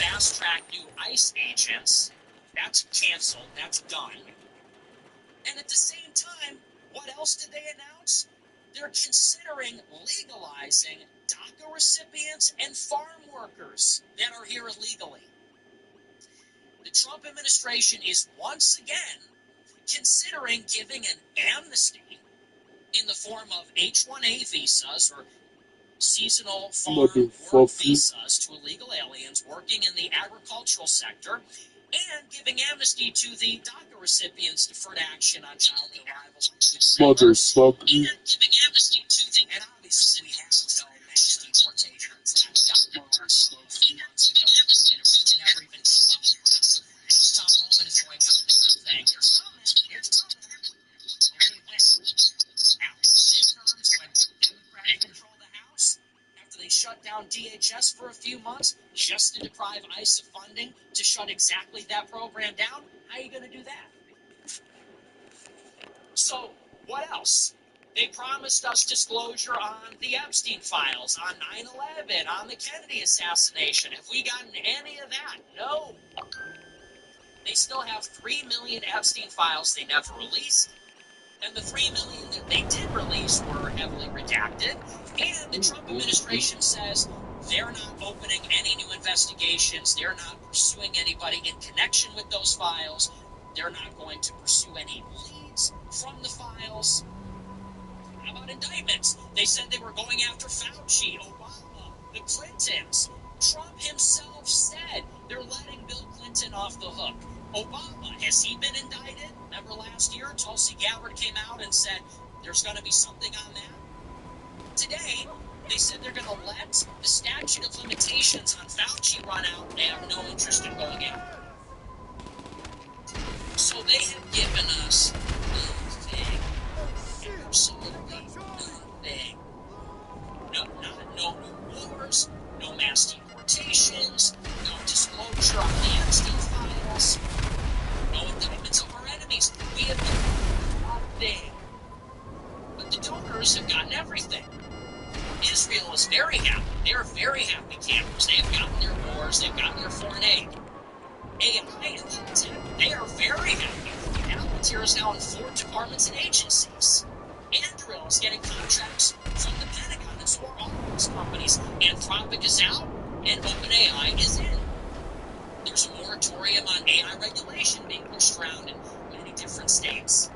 fast-track new ICE agents. That's canceled. That's done. And at the same time, what else did they announce? They're considering legalizing DACA recipients and farm workers that are here illegally. The Trump administration is once again considering giving an amnesty in the form of H-1A visas or seasonal farm work visas to illegal aliens working in the agricultural sector, and giving amnesty to the DACA recipients deferred action on child arrivals, and giving amnesty to the, and obviously we have no mass deportations. That got passed a few months ago, and it really never even stopped. Tom Homan is going out there and saying, it's coming, and he went. After the midterms, when Democrats control the House, after they shut down DHS for a few months just to deprive ICE of funding to shut exactly that program down, how are you going to do that? So, what else? They promised us disclosure on the Epstein files, on 9/11, on the Kennedy assassination. Have we gotten any of that? No. They still have 3 million Epstein files they never released. And the 3 million that they did release were heavily redacted. And the Trump administration says they're not opening any new investigations. They're not pursuing anybody in connection with those files. They're not going to pursue any leads from the files. How about indictments? They said they were going after Fauci, Obama, the Clintons. Trump himself said they're letting Bill Clinton off the hook. Obama, has he been indicted? Remember last year, Tulsi Gabbard came out and said there's going to be something on that. Today, they said they're going to let the statute of limitations on Fauci run out. They have no interest in going after it. So they have given us nothing. Absolutely nothing. No new wars, no mass deportations, no disclosure on the Epstein files, no indictments of our enemies. We have done nothing. But the donors have gotten everything. Israel is very happy. They're very happy campers. They have gotten their wars. They've gotten their foreign aid. AI and Clinton, they are very happy. Palantir is now in 4 departments and agencies. Anduril is getting contracts from the Pentagon, and so are all of those companies. Anthropic is out, and OpenAI is in. There's a moratorium on AI regulation being pushed around in many different states.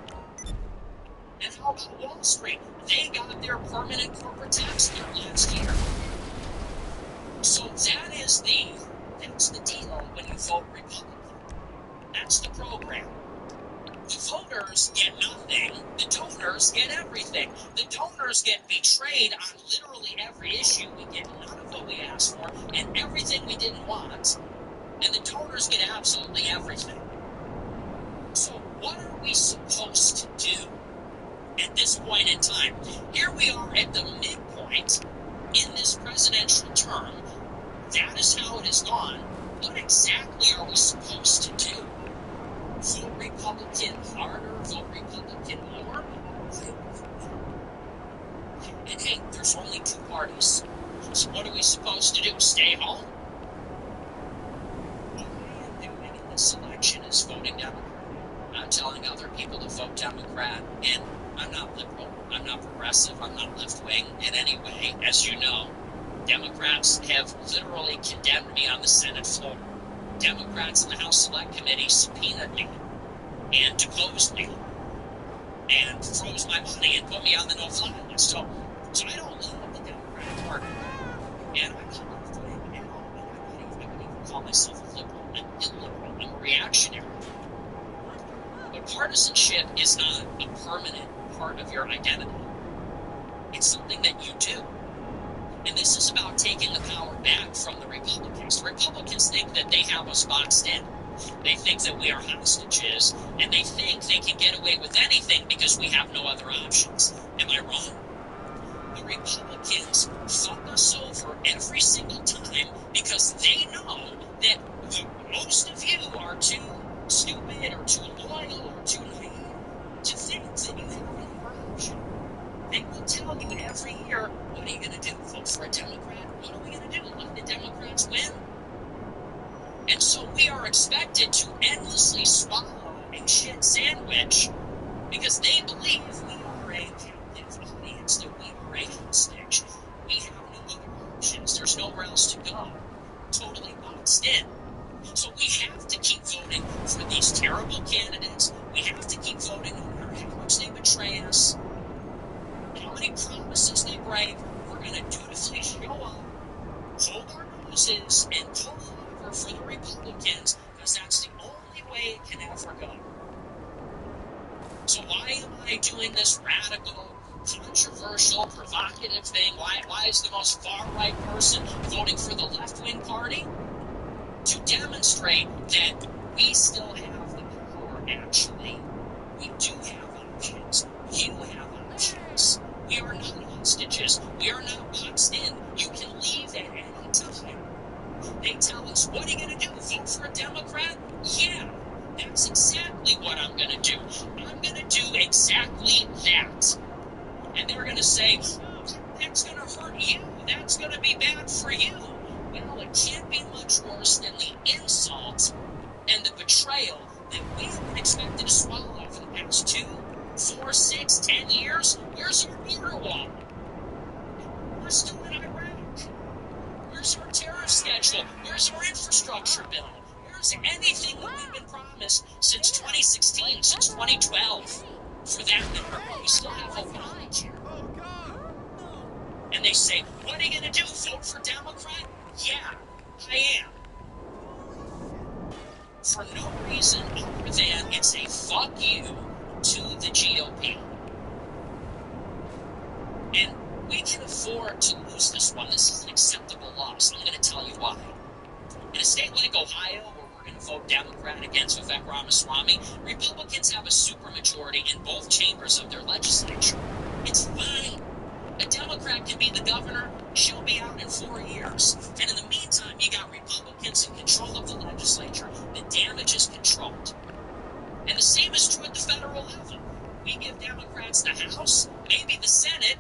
And how about Wall Street? They got their permanent corporate tax bill last year. So that's the deal when you vote Republican. That's the program. The voters get nothing. The donors get everything. The donors get betrayed on literally every issue. We get none of what we asked for and everything we didn't want. And the donors get absolutely everything. So what are we supposed to do at this point in time? Here we are at the midpoint in this presidential term. That is how it has gone. What exactly are we supposed to do? Vote Republican harder, vote Republican more? And hey, there's only 2 parties. So what are we supposed to do? Stay home? What I am doing in this election is voting Democrat. I'm telling other people to vote Democrat, and I'm not liberal, I'm not progressive, I'm not left-wing in any way. As you know, Democrats have literally condemned me on the Senate floor. Democrats in the House Select Committee subpoenaed me and deposed me and froze my money and put me on the no-fly list. So I don't love the Democratic Party, and I'm not left-wing at all. I wouldn't even call myself a liberal. I'm illiberal. I'm a reactionary. But partisanship is not a permanent part of your identity. It's something that you do. And this is about taking the power back from the Republicans. The Republicans think that they have us boxed in. They think that we are hostages, and they think they can get away with anything because we have no other options. Am I wrong? The Republicans fuck us over every single time because they know that most of you are too stupid or too loyal or too naive to think that you have any other option. They will tell you every year, what are you going to do? Vote for a Democrat? What are we going to do? Let the Democrats win? And so we are expected to endlessly swallow a shit sandwich because they believe we are a captive audience, that we are a hostage. We have no other options. There's nowhere else to go. Totally boxed in. So we have to keep voting for these terrible candidates. We have to keep voting no matter how much they betray us, how many promises they break. We're going to dutifully show up, hold our noses, and pull over for the Republicans because that's the only way it can ever go. So why am I doing this radical, controversial, provocative thing? Why is the most far-right person voting for the left-wing party? To demonstrate that we still have the power, actually. We do have options. You have options. We are not hostages. We are not boxed in. You can leave at any time. They tell us, what are you going to do? Vote for a Democrat? Yeah, that's exactly what I'm going to do. I'm going to do exactly that. And they're going to say, that's going to hurt you. That's going to be bad for you. Well, it can't be much worse than the insult and the betrayal that we have been expected to swallow for the past 2, 4, 6, 10 years. Where's our border wall? We're still in Iraq. Where's our tariff schedule? Where's our infrastructure bill? Where's anything that we've been promised since 2016, since 2012? For that matter, we still have Obamacare. And they say, what are you going to do, vote for Democrat? Yeah, I am. For no reason other than it's a fuck you to the GOP. And we can afford to lose this one. This is an acceptable loss. I'm going to tell you why. In a state like Ohio, where we're going to vote Democrat against Vivek Ramaswamy, Republicans have a supermajority in both chambers of their legislature. It's fine. A Democrat can be the governor. She'll be out in 4 years. And in the meantime, you got Republicans in control of the legislature. The damage is controlled. And the same is true at the federal level. We give Democrats the House, maybe the Senate,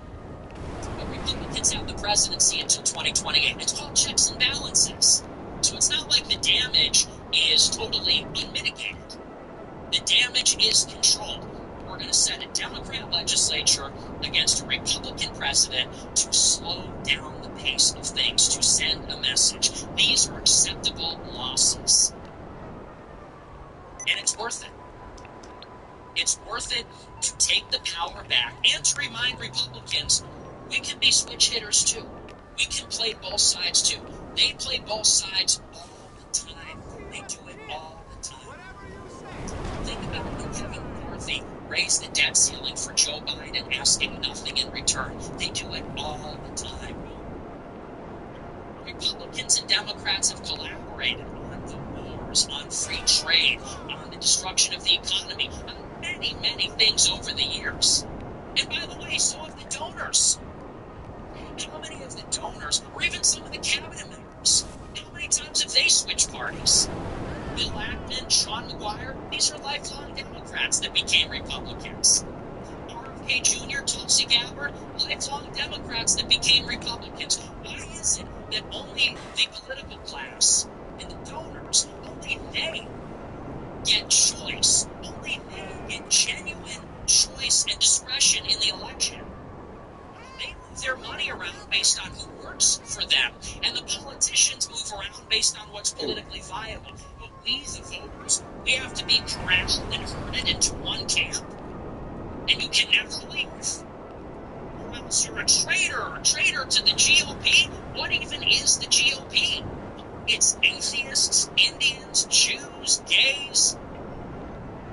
but Republicans have the presidency until 2028. It's called checks and balances. So it's not like the damage is totally unmitigated. The damage is controlled. We're going to set a Democrat legislature against a Republican president to slow down the pace of things, to send a message. These are acceptable losses. And it's worth it. It's worth it to take the power back and to remind Republicans we can be switch hitters too. We can play both sides too. They play both sides all the time. They do it all the time. Think about when Kevin McCarthy raised the debt ceiling for Joe Biden, asking nothing in return. They do it all the time. Republicans and Democrats have collaborated on the wars, on free trade, on the destruction of the economy, on many, many things over the years. And by the way, so have the donors. How many of the donors, or even some of the cabinet members, how many times have they switched parties? Bill Ackman, Sean McGuire, these are lifelong Democrats that became Republicans. RFK Jr., Tulsi Gabbard, lifelong Democrats that became Republicans. Why is it that only the political class and the donors, only they get choice? Only they get genuine choice and discretion in the election. They move their money around based on who works for them, and the politicians move around based on what's politically viable. But we, the voters, we have to be corralled and herded into one camp, and you can never leave. Or else you're a traitor to the GOP. What even is the GOP? It's atheists, Indians, Jews, gays.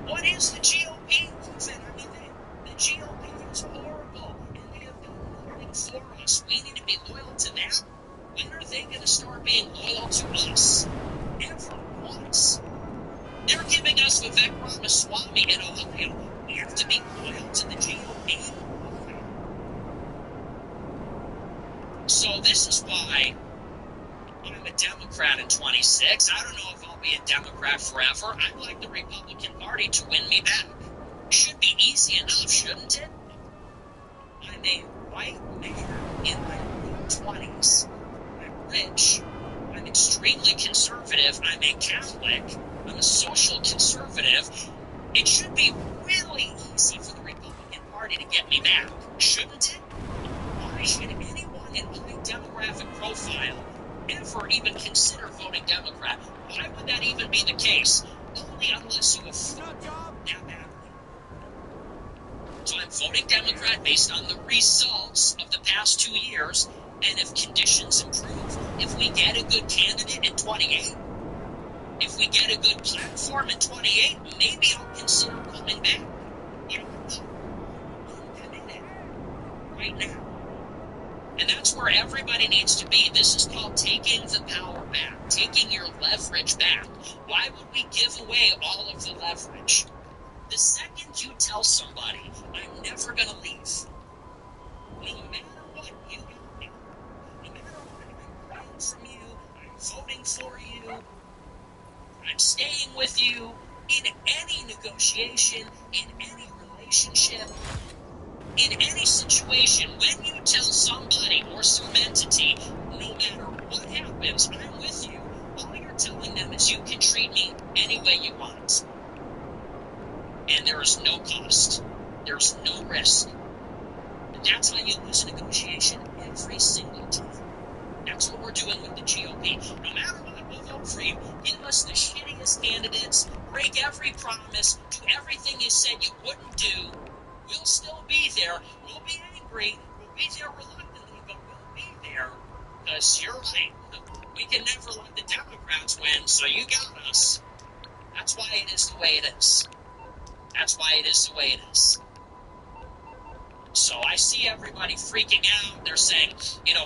What is the GOP? I mean, the GOP is horrible, and they have done nothing for us. We need to be loyal to them. When are they going to start being loyal to us? Never once. They're giving us Vivek Ramaswamy in Ohio. We have to be loyal to the GOP. So this is why I'm a Democrat in 26. I don't know if I'll be a Democrat forever. I'd like the Republican Party to win me back. Should be easy enough, shouldn't it? I'm a white man in my 20s. I'm rich. I'm extremely conservative. I'm a Catholic. I'm a social conservative. It should be really easy for the Republican Party to get me back, shouldn't it? Why should anyone in my demographic profile ever even consider voting Democrat? Why would that even be the case? Only unless you have fought that badly. So I'm voting Democrat based on the results of the past 2 years, and if conditions improve, if we get a good candidate in 28, if we get a good platform in 28, maybe I'll consider coming back. But I'm committed right now. And that's where everybody needs to be. This is called taking the power back, taking your leverage back. Why would we give away all of the leverage? The second you tell somebody, I'm never going to leave, no matter what, you got me. No matter what, I'm praying from you, I'm voting for you, I'm staying with you in any negotiation, in any relationship, in any situation. When you tell somebody or some entity, no matter what happens, I'm with you, all you're telling them is you can treat me any way you want. And there is no cost. There's no risk. And that's how you lose a negotiation every single time. That's what we're doing with the GOP. No matter what, we'll vote for you. Give us the shittiest candidates, break every promise, do everything you said you wouldn't do. We'll still be there. We'll be angry. We'll be there reluctantly, but we'll be there. Because you're right. We can never let the Democrats win, so you got us. That's why it is the way it is. That's why it is the way it is. So I see everybody freaking out. They're saying,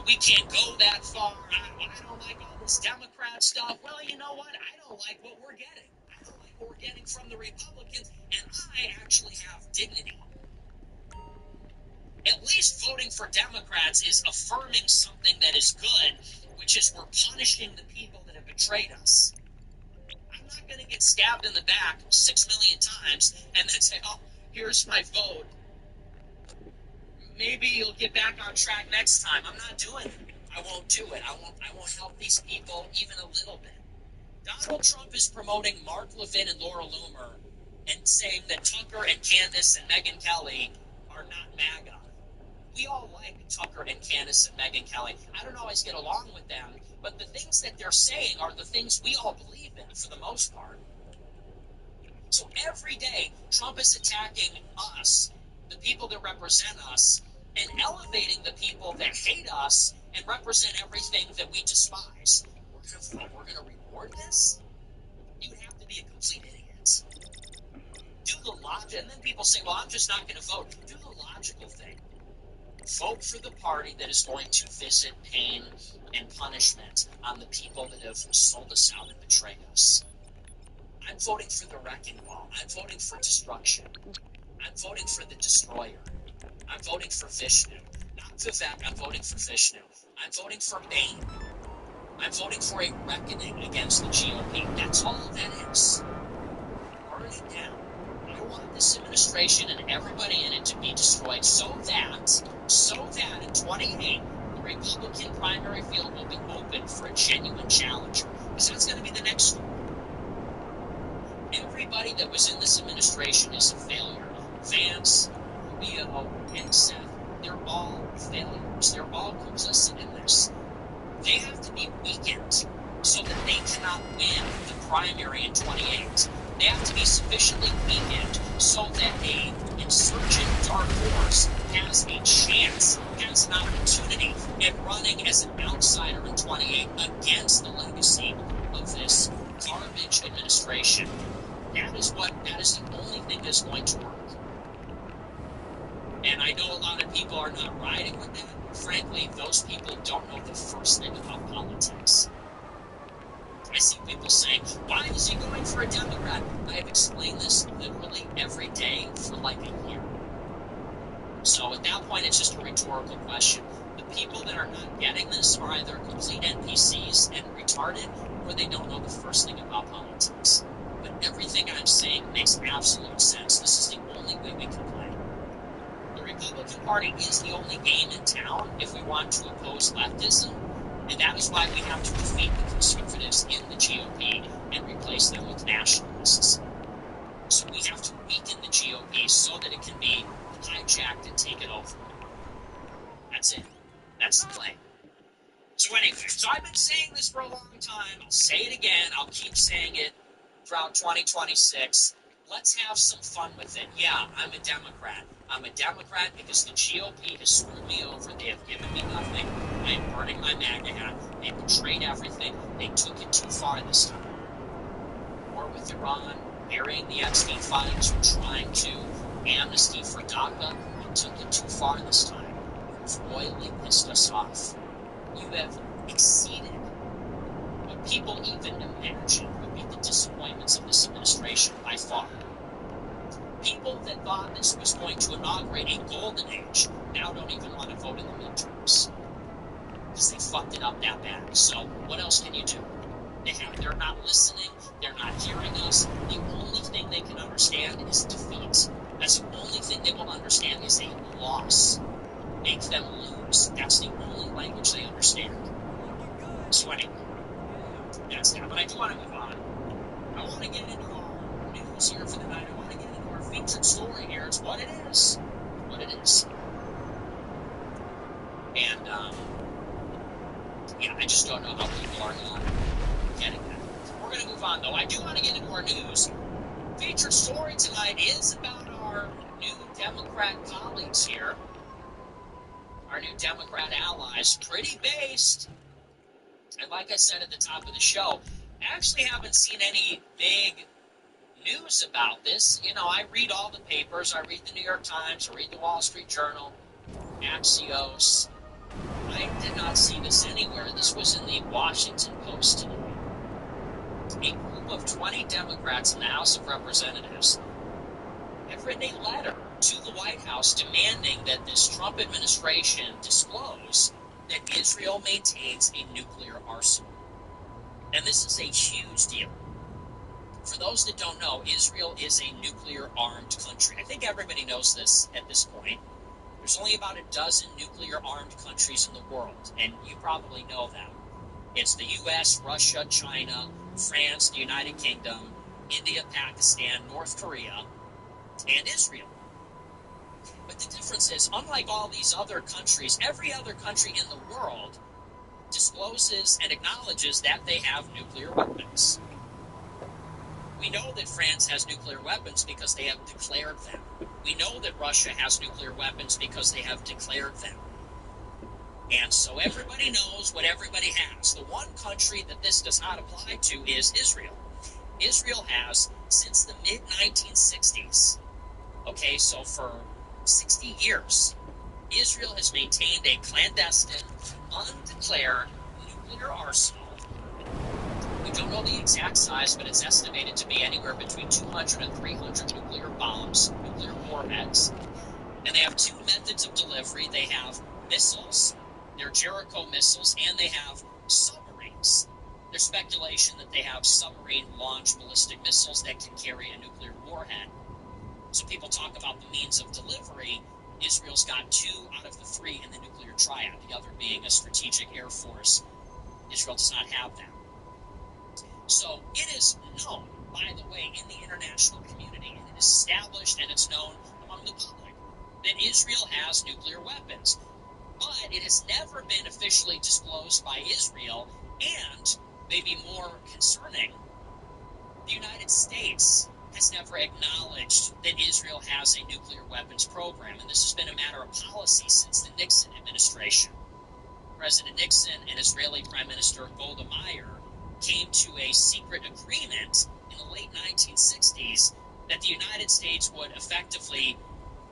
we can't go that far. I don't like all this Democrat stuff. Well, you know what? I don't like what we're getting. I don't like what we're getting from the Republicans, and I actually have dignity. At least voting for Democrats is affirming something that is good, which is we're punishing the people that have betrayed us. I'm not going to get stabbed in the back 6 million times and then say, oh, here's my vote. Maybe you'll get back on track next time. I'm not doing it. I won't do it. I won't help these people even a little bit. Donald Trump is promoting Mark Levin and Laura Loomer and saying that Tucker and Candace and Megyn Kelly are not MAGA. We all like Tucker and Candace and Megyn Kelly. I don't always get along with them, but the things that they're saying are the things we all believe in for the most part. So every day, Trump is attacking us, the people that represent us, and elevating the people that hate us and represent everything that we despise. We're going to reward this? You would have to be a complete idiot. Do the logic, and then people say, well, I'm just not going to vote. Do the logical thing. Vote for the party that is going to visit pain and punishment on the people that have sold us out and betrayed us. I'm voting for the wrecking ball. I'm voting for destruction. I'm voting for the destroyer. I'm voting for Vishnu. Not Vivek, I'm voting for Vishnu. I'm voting for Bane. I'm voting for a reckoning against the GOP. That's all that is. Burn it down. I want this administration and everybody in it to be destroyed so that in 28, the Republican primary field will be open for a genuine challenger. Because that's going to be the next story. Everybody that was in this administration is a failure. Vance, Rubio, and Seth, they're all failures. They're all complicit in this. They have to be weakened so that they cannot win the primary in 28. They have to be sufficiently weakened so that a insurgent dark horse has a chance, has an opportunity at running as an outsider in 28 against the legacy of this garbage administration. That is the only thing that's going to work. And I know a lot of people are not riding with that. Frankly, those people don't know the first thing about politics. I see people saying, why is he going for a Democrat? I have explained this literally every day for like a year. So at that point, it's just a rhetorical question. The people that are not getting this are either complete NPCs and retarded, or they don't know the first thing about politics. But everything I'm saying makes absolute sense. This is the only way we can play. The Republican Party is the only game in town if we want to oppose leftism. And that is why we have to defeat the conservatives in the GOP and replace them with nationalists. So we have to weaken the GOP so that it can be hijacked and taken over. That's it. That's the plan. So anyway, so I've been saying this for a long time. I'll say it again. I'll keep saying it throughout 2026. Let's have some fun with it. Yeah, I'm a Democrat. I'm a Democrat because the GOP has screwed me over. They have given me nothing. I am burning my MAGA hat. They betrayed everything. They took it too far this time. War with Iran, burying the Epstein files, trying to amnesty for DACA. They took it too far this time. You've royally pissed us off. You have exceeded what people even imagined would be the disappointments of this administration by far. People that thought this was going to inaugurate a golden age now don't even want to vote in the midterms because they fucked it up that bad. So what else can you do? They're not listening. They're not hearing us. The only thing they can understand is defeat. That's the only thing they will understand is a loss. Make them lose. That's the only language they understand. So anyway, that's that. But I do want to move on. I want to get into our news here for the night. I want to get into our featured story here. It's what it is. What it is. And, yeah, I just don't know how people are not getting that. We're going to move on, though. I do want to get into our news. Featured story tonight is about our new Democrat colleagues here. Our new Democrat allies. Pretty based. And like I said at the top of the show, I actually haven't seen any big news about this. You know, I read all the papers. I read the New York Times. I read the Wall Street Journal, Axios. I did not see this anywhere. This was in the Washington Post today. A group of 20 Democrats in the House of Representatives have written a letter to the White House demanding that this Trump administration disclose that Israel maintains a nuclear arsenal. And this is a huge deal. For those that don't know, Israel is a nuclear-armed country. I think everybody knows this at this point. There's only about a dozen nuclear-armed countries in the world, and you probably know them. It's the U.S., Russia, China, France, the United Kingdom, India, Pakistan, North Korea, and Israel. But the difference is, unlike all these other countries, every other country in the world discloses and acknowledges that they have nuclear weapons. We know that France has nuclear weapons because they have declared them. We know that Russia has nuclear weapons because they have declared them. And so everybody knows what everybody has. The one country that this does not apply to is Israel. Israel has, since the mid-1960s, okay, so for 60 years, Israel has maintained a clandestine, undeclared nuclear arsenal. We don't know the exact size, but it's estimated to be anywhere between 200 and 300 nuclear bombs, nuclear warheads. And they have two methods of delivery. They have missiles, they're Jericho missiles, and they have submarines. There's speculation that they have submarine-launched ballistic missiles that can carry a nuclear warhead. So people talk about the means of delivery. Israel's got 2 out of the 3 in the nuclear triad, the other being a strategic air force. Israel does not have that. So it is known, by the way, in the international community, and it is established and it's known among the public, that Israel has nuclear weapons. But it has never been officially disclosed by Israel, and, maybe more concerning, the United States has never acknowledged that Israel has a nuclear weapons program, and this has been a matter of policy since the Nixon administration. President Nixon and Israeli Prime Minister Golda Meir came to a secret agreement in the late 1960s that the United States would effectively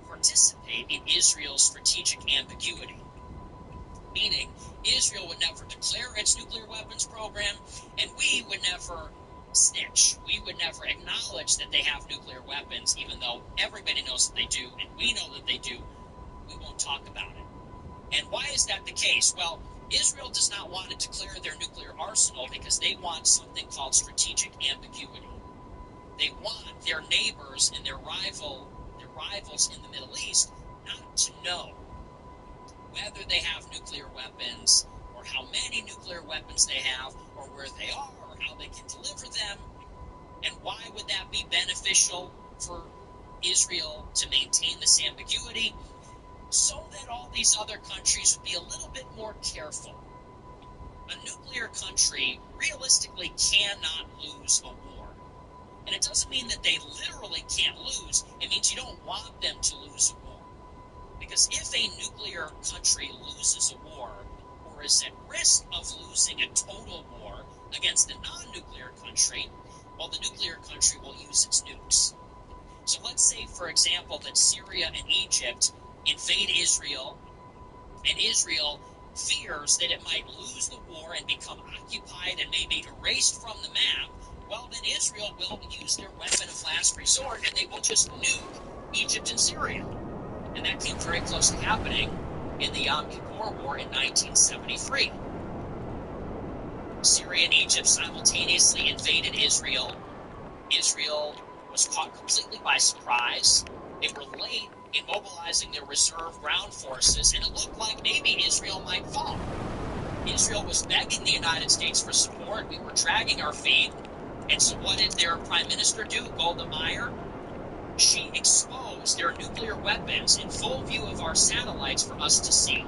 participate in Israel's strategic ambiguity, meaning Israel would never declare its nuclear weapons program, and we would never snitch. We would never acknowledge that they have nuclear weapons, even though everybody knows that they do, and we know that they do. We won't talk about it. And why is that the case? Well, Israel does not want to declare their nuclear arsenal because they want something called strategic ambiguity. They want their neighbors and their rivals in the Middle East not to know whether they have nuclear weapons or how many nuclear weapons they have, or where they are, or how they can deliver them. And why would that be beneficial for Israel to maintain this ambiguity? So that all these other countries would be a little bit more careful. A nuclear country realistically cannot lose a war. And it doesn't mean that they literally can't lose. It means you don't want them to lose a war. Because if a nuclear country loses a war, or is at risk of losing a total war against a non-nuclear country, well, the nuclear country will use its nukes. So let's say, for example, that Syria and Egypt invade Israel, and Israel fears that it might lose the war and become occupied and maybe erased from the map. Well, then Israel will use their weapon of last resort, and they will just nuke Egypt and Syria. And that came very close to happening in the Yom Kippur War in 1973. Syria and Egypt simultaneously invaded Israel. Israel was caught completely by surprise. They were late in mobilizing their reserve ground forces, and it looked like maybe Israel might fall. Israel was begging the United States for support. We were dragging our feet. And so what did their prime minister do, Golda Meir? She exposed their nuclear weapons in full view of our satellites for us to see.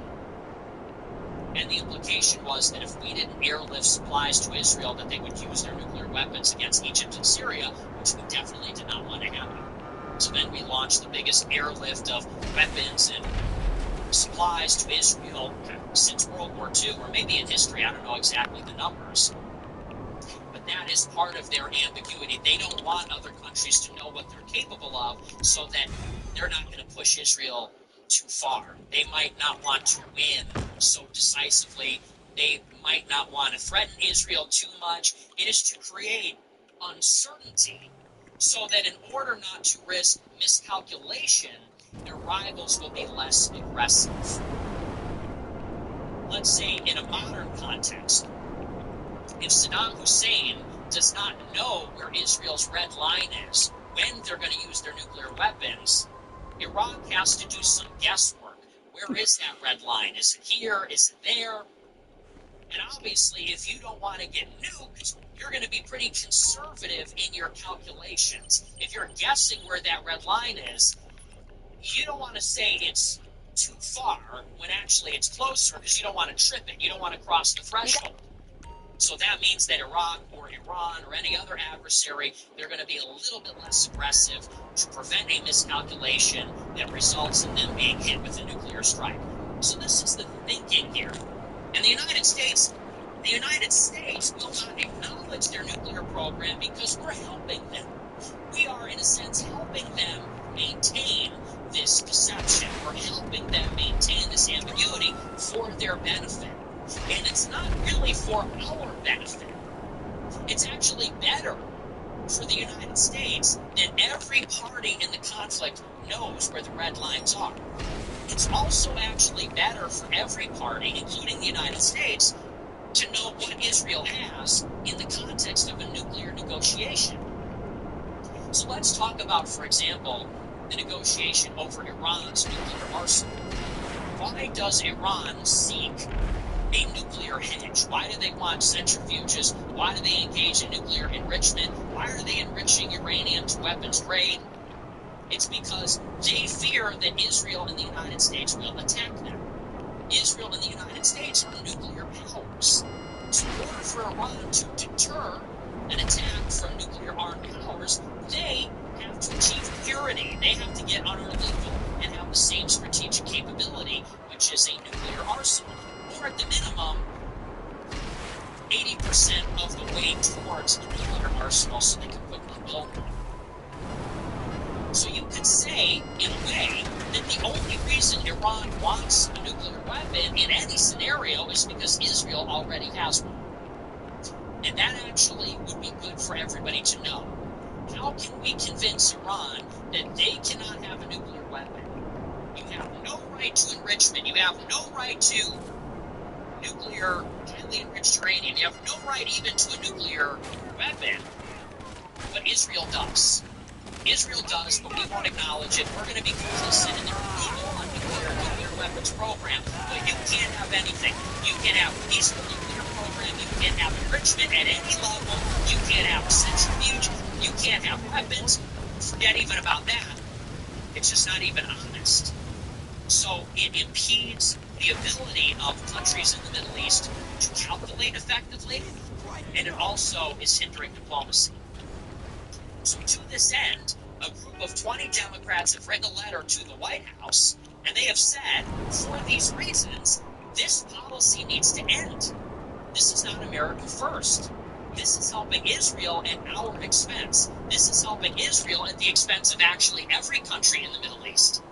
And the implication was that if we didn't airlift supplies to Israel, that they would use their nuclear weapons against Egypt and Syria, which we definitely did not want to happen. So then we launched the biggest airlift of weapons and supplies to Israel since World War II, or maybe in history, I don't know exactly the numbers. But that is part of their ambiguity. They don't want other countries to know what they're capable of, so that they're not going to push Israel too far. They might not want to win so decisively. They might not want to threaten Israel too much. It is to create uncertainty so that in order not to risk miscalculation, their rivals will be less aggressive. Let's say in a modern context, if Saddam Hussein does not know where Israel's red line is, when they're going to use their nuclear weapons, Iraq has to do some guesswork. Where is that red line? Is it here? Is it there? And obviously, if you don't want to get nuked, you're going to be pretty conservative in your calculations. If you're guessing where that red line is, you don't want to say it's too far when actually it's closer, because you don't want to trip it. You don't want to cross the threshold. So that means that Iraq or Iran or any other adversary, they're going to be a little bit less aggressive to prevent a miscalculation that results in them being hit with a nuclear strike. So this is the thinking here. And the United States will not acknowledge their nuclear program because we're helping them. We are, in a sense, helping them maintain this deception. We're helping them maintain this ambiguity for their benefit. And it's not really for our benefit. It's actually better for the United States that every party in the conflict knows where the red lines are. It's also actually better for every party, including the United States, to know what Israel has in the context of a nuclear negotiation. So let's talk about, for example, the negotiation over Iran's nuclear arsenal. Why does Iran seek a nuclear hedge? Why do they want centrifuges? Why do they engage in nuclear enrichment? Why are they enriching uranium to weapons grade? It's because they fear that Israel and the United States will attack them. Israel and the United States are nuclear powers. So in order for Iran to deter an attack from nuclear-armed powers, they have to achieve purity. They have to get on our level and have the same strategic capability, which is a nuclear arsenal. Or at the minimum, 80% of the way towards a nuclear arsenal so they can quickly build one. So you could say, in a way, that the only reason Iran wants a nuclear weapon in any scenario is because Israel already has one. And that actually would be good for everybody to know. How can we convince Iran that they cannot have a nuclear weapon? You have no right to enrichment. You have no right to nuclear, highly enriched uranium. You have no right even to a nuclear weapon. But Israel does. Israel does, but we won't acknowledge it. We're going to be complicit in their illegal nuclear weapons program, but you can't have anything. You can have a peaceful nuclear program. You can't have enrichment at any level. You can't have a centrifuge. You can't have weapons. Forget even about that. It's just not even honest. So it impedes the ability of countries in the Middle East to calculate effectively, and it also is hindering diplomacy. So to this end, a group of 20 Democrats have written a letter to the White House, and they have said, for these reasons, this policy needs to end. This is not America first. This is helping Israel at our expense. This is helping Israel at the expense of actually every country in the Middle East.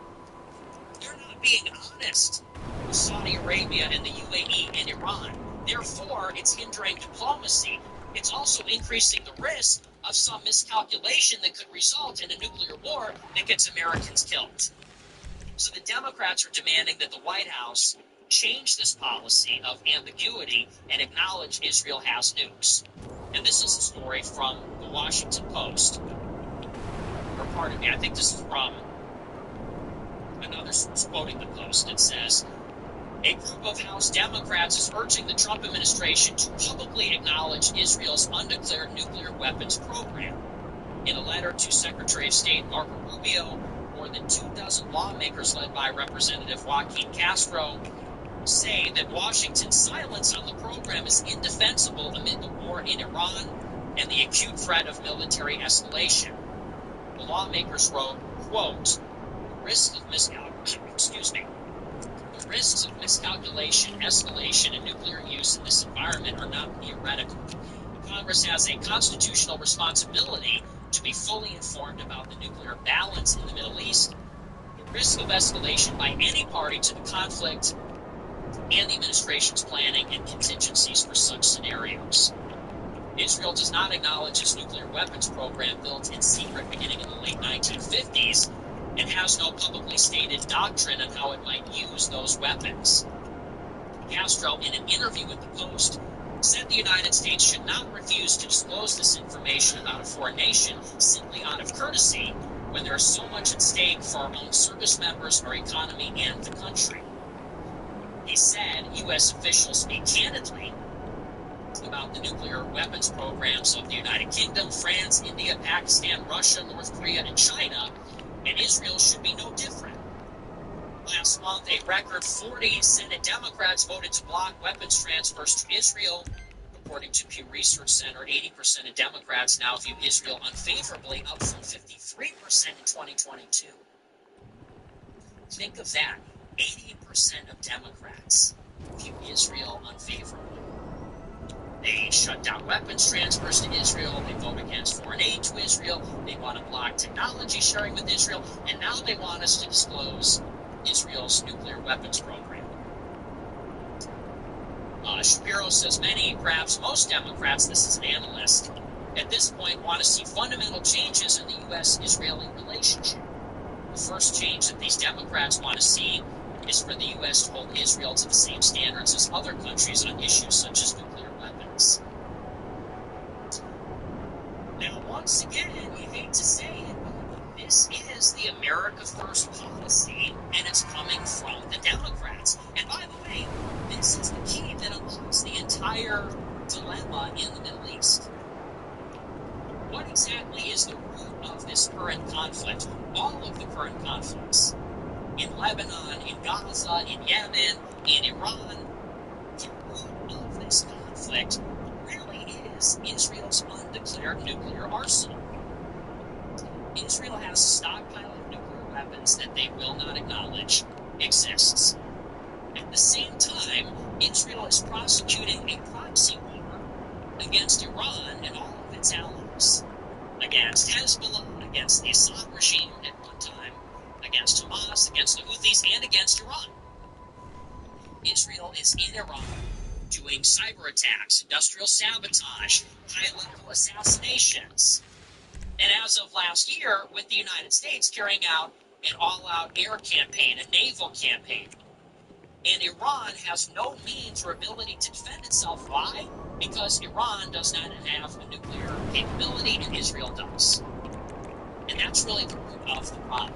They're not being honest with Saudi Arabia and the UAE and Iran. Therefore, it's hindering diplomacy. It's also increasing the risk of some miscalculation that could result in a nuclear war that gets Americans killed. So the Democrats are demanding that the White House change this policy of ambiguity and acknowledge Israel has nukes. And this is a story from the Washington Post. Or pardon me, I think this is from another source quoting the Post. It says, a group of House Democrats is urging the Trump administration to publicly acknowledge Israel's undeclared nuclear weapons program. In a letter to Secretary of State Marco Rubio, more than 24 lawmakers led by Representative Joaquin Castro say that Washington's silence on the program is indefensible amid the war in Iran and the acute threat of military escalation. The lawmakers wrote, quote, the risks of miscalculation, escalation, and nuclear use in this environment are not theoretical. Congress has a constitutional responsibility to be fully informed about the nuclear balance in the Middle East, the risk of escalation by any party to the conflict, and the administration's planning and contingencies for such scenarios. Israel does not acknowledge its nuclear weapons program built in secret beginning in the late 1950s and has no publicly stated doctrine on how it might use those weapons. Castro, in an interview with the Post, said the United States should not refuse to disclose this information about a foreign nation simply out of courtesy when there is so much at stake for our own service members, our economy, and the country. He said U.S. officials speak candidly about the nuclear weapons programs of the United Kingdom, France, India, Pakistan, Russia, North Korea, and China, and Israel should be no different. Last month, a record 40 Senate Democrats voted to block weapons transfers to Israel. According to Pew Research Center, 80% of Democrats now view Israel unfavorably, up from 53% in 2022. Think of that. 80% of Democrats view Israel unfavorably. They shut down weapons transfers to Israel. They vote against foreign aid to Israel. They want to block technology sharing with Israel. And now they want us to disclose Israel's nuclear weapons program. Shapiro says many, perhaps most Democrats, this is an analyst, at this point want to see fundamental changes in the U.S.-Israeli relationship. The first change that these Democrats want to see is for the U.S. to hold Israel to the same standards as other countries on issues such as nuclear weapons. Now, once again, you hate to say it, this is the America First policy, and it's coming from the Democrats. And by the way, this is the key that unlocks the entire dilemma in the Middle East. What exactly is the root of this current conflict? All of the current conflicts. In Lebanon, in Gaza, in Yemen, in Iran, the root of this conflict really is Israel's undeclared nuclear arsenal. Israel has a stockpile of nuclear weapons that they will not acknowledge exists. At the same time, Israel is prosecuting a proxy war against Iran and all of its allies, against Hezbollah, against the Assad regime at one time, against Hamas, against the Houthis, and against Iran. Israel is in Iran doing cyber attacks, industrial sabotage, high-level assassinations. And as of last year, with the United States carrying out an all-out air campaign, a naval campaign. And Iran has no means or ability to defend itself. Why? Because Iran does not have a nuclear capability, and Israel does. And that's really the root of the problem.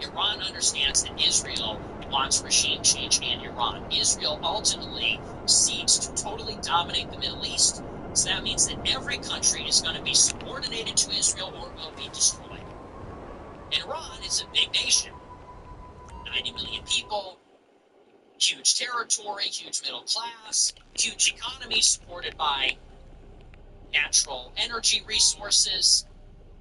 Iran understands that Israel wants regime change in Iran. Israel ultimately seeks to totally dominate the Middle East. So that means that every country is going to be subordinated to Israel or will be destroyed. And Iran is a big nation. 90 million people, huge territory, huge middle class, huge economy supported by natural energy resources.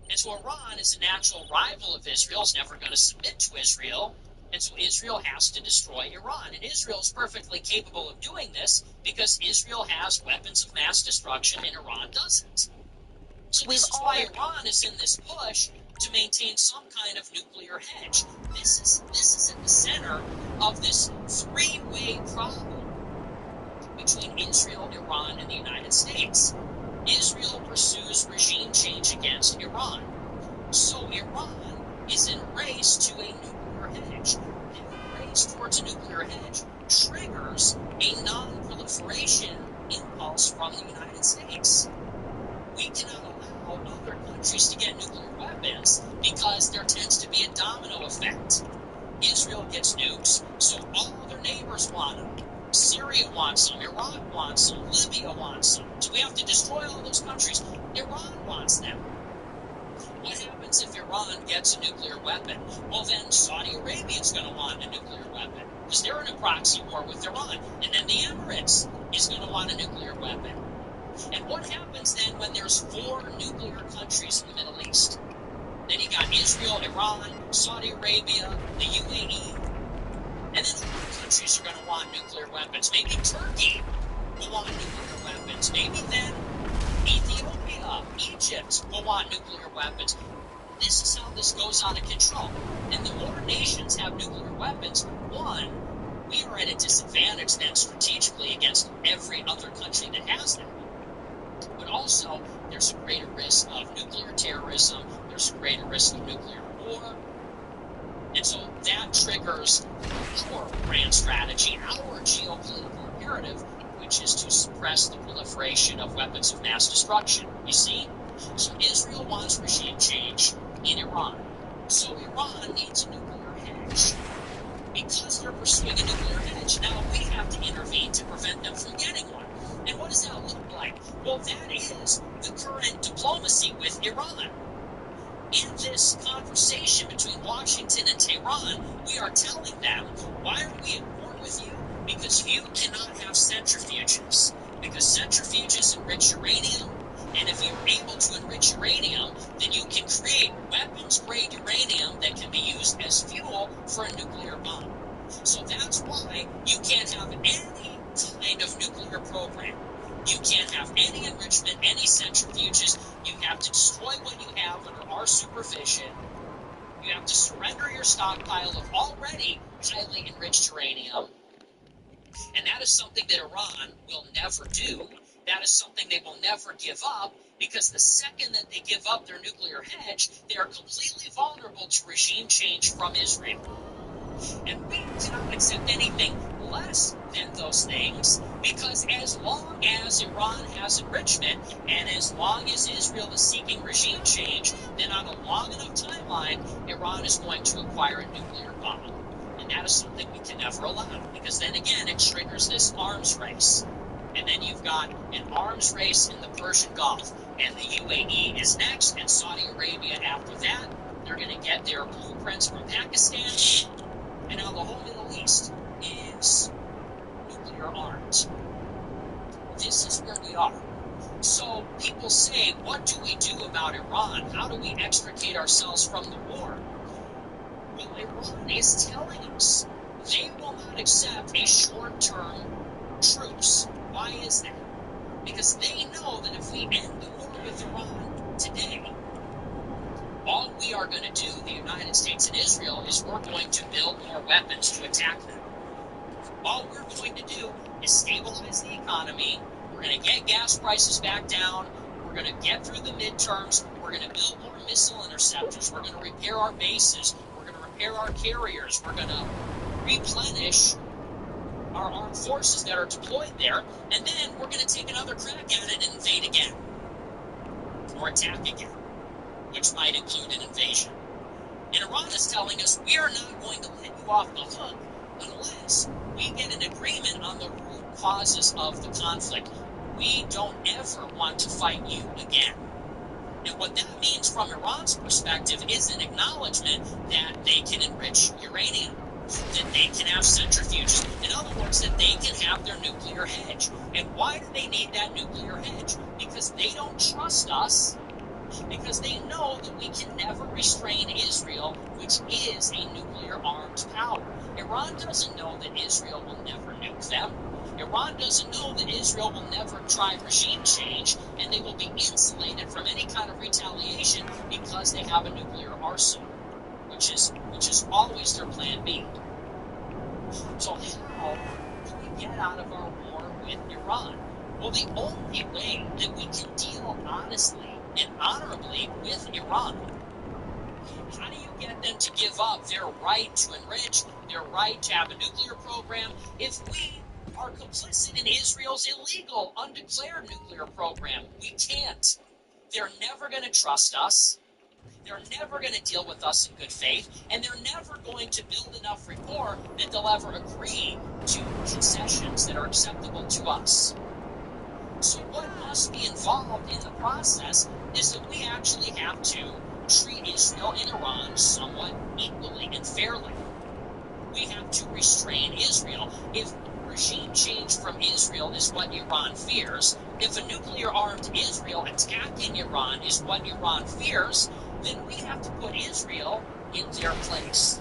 And so Iran is a natural rival of Israel, is never going to submit to Israel. And so Israel has to destroy Iran. And Israel is perfectly capable of doing this because Israel has weapons of mass destruction and Iran doesn't. So this is why Iran is in this push to maintain some kind of nuclear hedge. This is at the center of this three-way problem between Israel, Iran, and the United States. Israel pursues regime change against Iran. So Iran is in a race to a nuclear hedge. Their race towards a nuclear hedge triggers a non-proliferation impulse from the United States. We cannot allow other countries to get nuclear weapons because there tends to be a domino effect. Israel gets nukes, so all their neighbors want them. Syria wants them, Iraq wants them, Libya wants them. So we have to destroy all those countries. Iran wants them. What happens if Iran gets a nuclear weapon? Well, then Saudi Arabia is going to want a nuclear weapon because they're in a proxy war with Iran. And then the Emirates is going to want a nuclear weapon. And what happens then when there's 4 nuclear countries in the Middle East? Then you got Israel, Iran, Saudi Arabia, the UAE, and then other countries are going to want nuclear weapons. Maybe Turkey will want nuclear weapons. Maybe then Ethiopia, Egypt will want nuclear weapons. This is how this goes out of control. And the more nations have nuclear weapons, one, we are at a disadvantage then strategically against every other country that has them. But also, there's a greater risk of nuclear terrorism, there's a greater risk of nuclear war, and so that triggers our grand strategy, our geopolitical imperative, which is to suppress the proliferation of weapons of mass destruction. You see? So Israel wants regime change in Iran. So Iran needs a nuclear hedge. Because they're pursuing a nuclear hedge, now we have to intervene to prevent them from getting one. And what does that look like? Well, that is the current diplomacy with Iran. In this conversation between Washington and Tehran, we are telling them, why are we at war with you? Because you cannot have centrifuges. Because centrifuges enrich uranium, and if you're able to enrich uranium, then you can create weapons-grade uranium that can be used as fuel for a nuclear bomb. So that's why you can't have any kind of nuclear program. You can't have any enrichment, any centrifuges. You have to destroy what you have under our supervision. You have to surrender your stockpile of already highly enriched uranium. And that is something that Iran will never do. That is something they will never give up, because the second that they give up their nuclear hedge, they are completely vulnerable to regime change from Israel. And we cannot accept anything less than those things, because as long as Iran has enrichment, and as long as Israel is seeking regime change, then on a long enough timeline, Iran is going to acquire a nuclear bomb. And that is something we can never allow, because then again, it triggers this arms race. And then you've got an arms race in the Persian Gulf, and the UAE is next, and Saudi Arabia after that. They're going to get their blueprints from Pakistan. And now the whole Middle East is nuclear armed. This is where we are. So people say, what do we do about Iran? How do we extricate ourselves from the war? Well, Iran is telling us they will not accept a short-term truce. Why is that? Because they know that if we end the war with Iran today, all we are going to do, the United States and Israel, is we're going to build more weapons to attack them. All we're going to do is stabilize the economy. We're going to get gas prices back down. We're going to get through the midterms. We're going to build more missile interceptors. We're going to repair our bases. We're going to repair our carriers. We're going to replenish our armed forces that are deployed there. And then we're going to take another crack at it and invade again. Or attack again, which might include an invasion. And Iran is telling us we are not going to let you off the hook unless we get an agreement on the root causes of the conflict. We don't ever want to fight you again. And what that means from Iran's perspective is an acknowledgement that they can enrich uranium, that they can have centrifuges. In other words, that they can have their nuclear hedge. And why do they need that nuclear hedge? Because they don't trust us, because they know that we can never restrain Israel, which is a nuclear-armed power. Iran doesn't know that Israel will never nuke them. Iran doesn't know that Israel will never try regime change, and they will be insulated from any kind of retaliation because they have a nuclear arsenal, which is always their plan B. So how do we get out of our war with Iran? Well, the only way that we can deal honestly and honorably with Iran, how do you get them to give up their right to enrich, their right to have a nuclear program, if we are complicit in Israel's illegal, undeclared nuclear program? We can't. They're never going to trust us. They're never going to deal with us in good faith, and they're never going to build enough rapport that they'll ever agree to concessions that are acceptable to us. So what must be involved in the process is that we actually have to treat Israel and Iran somewhat equally and fairly. We have to restrain Israel. If regime change from Israel is what Iran fears, if a nuclear-armed Israel attacking Iran is what Iran fears, then we have to put Israel in their place.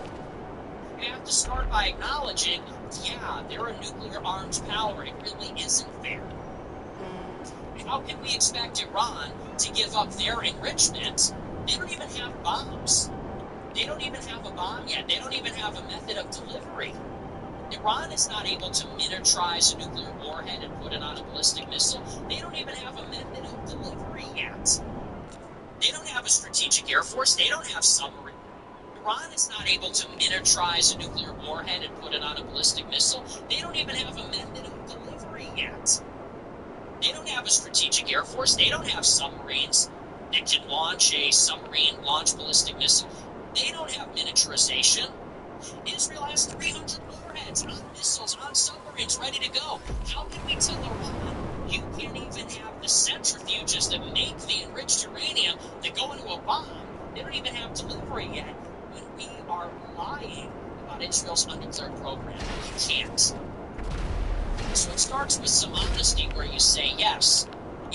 We have to start by acknowledging, yeah, they're a nuclear-armed power. It really isn't fair. How can we expect Iran to give up their enrichment? They don't even have bombs. They don't even have a bomb yet. They don't even have a method of delivery. Iran is not able to miniaturize a nuclear warhead and put it on a ballistic missile. They don't even have a method of delivery yet. They don't have a strategic air force. They don't have submarines. Iran is not able to miniaturize a nuclear warhead and put it on a ballistic missile. They don't even have a method of delivery yet. They don't have a strategic air force. They don't have submarines that can launch a submarine-launched ballistic missile. They don't have miniaturization. Israel has 300 warheads on missiles, on submarines, ready to go. How can we tell Iran, you can't even have the centrifuges that make the enriched uranium that go into a bomb? They don't even have delivery yet, when we are lying about Israel's undeclared program. You can't. So it starts with some honesty where you say, yes,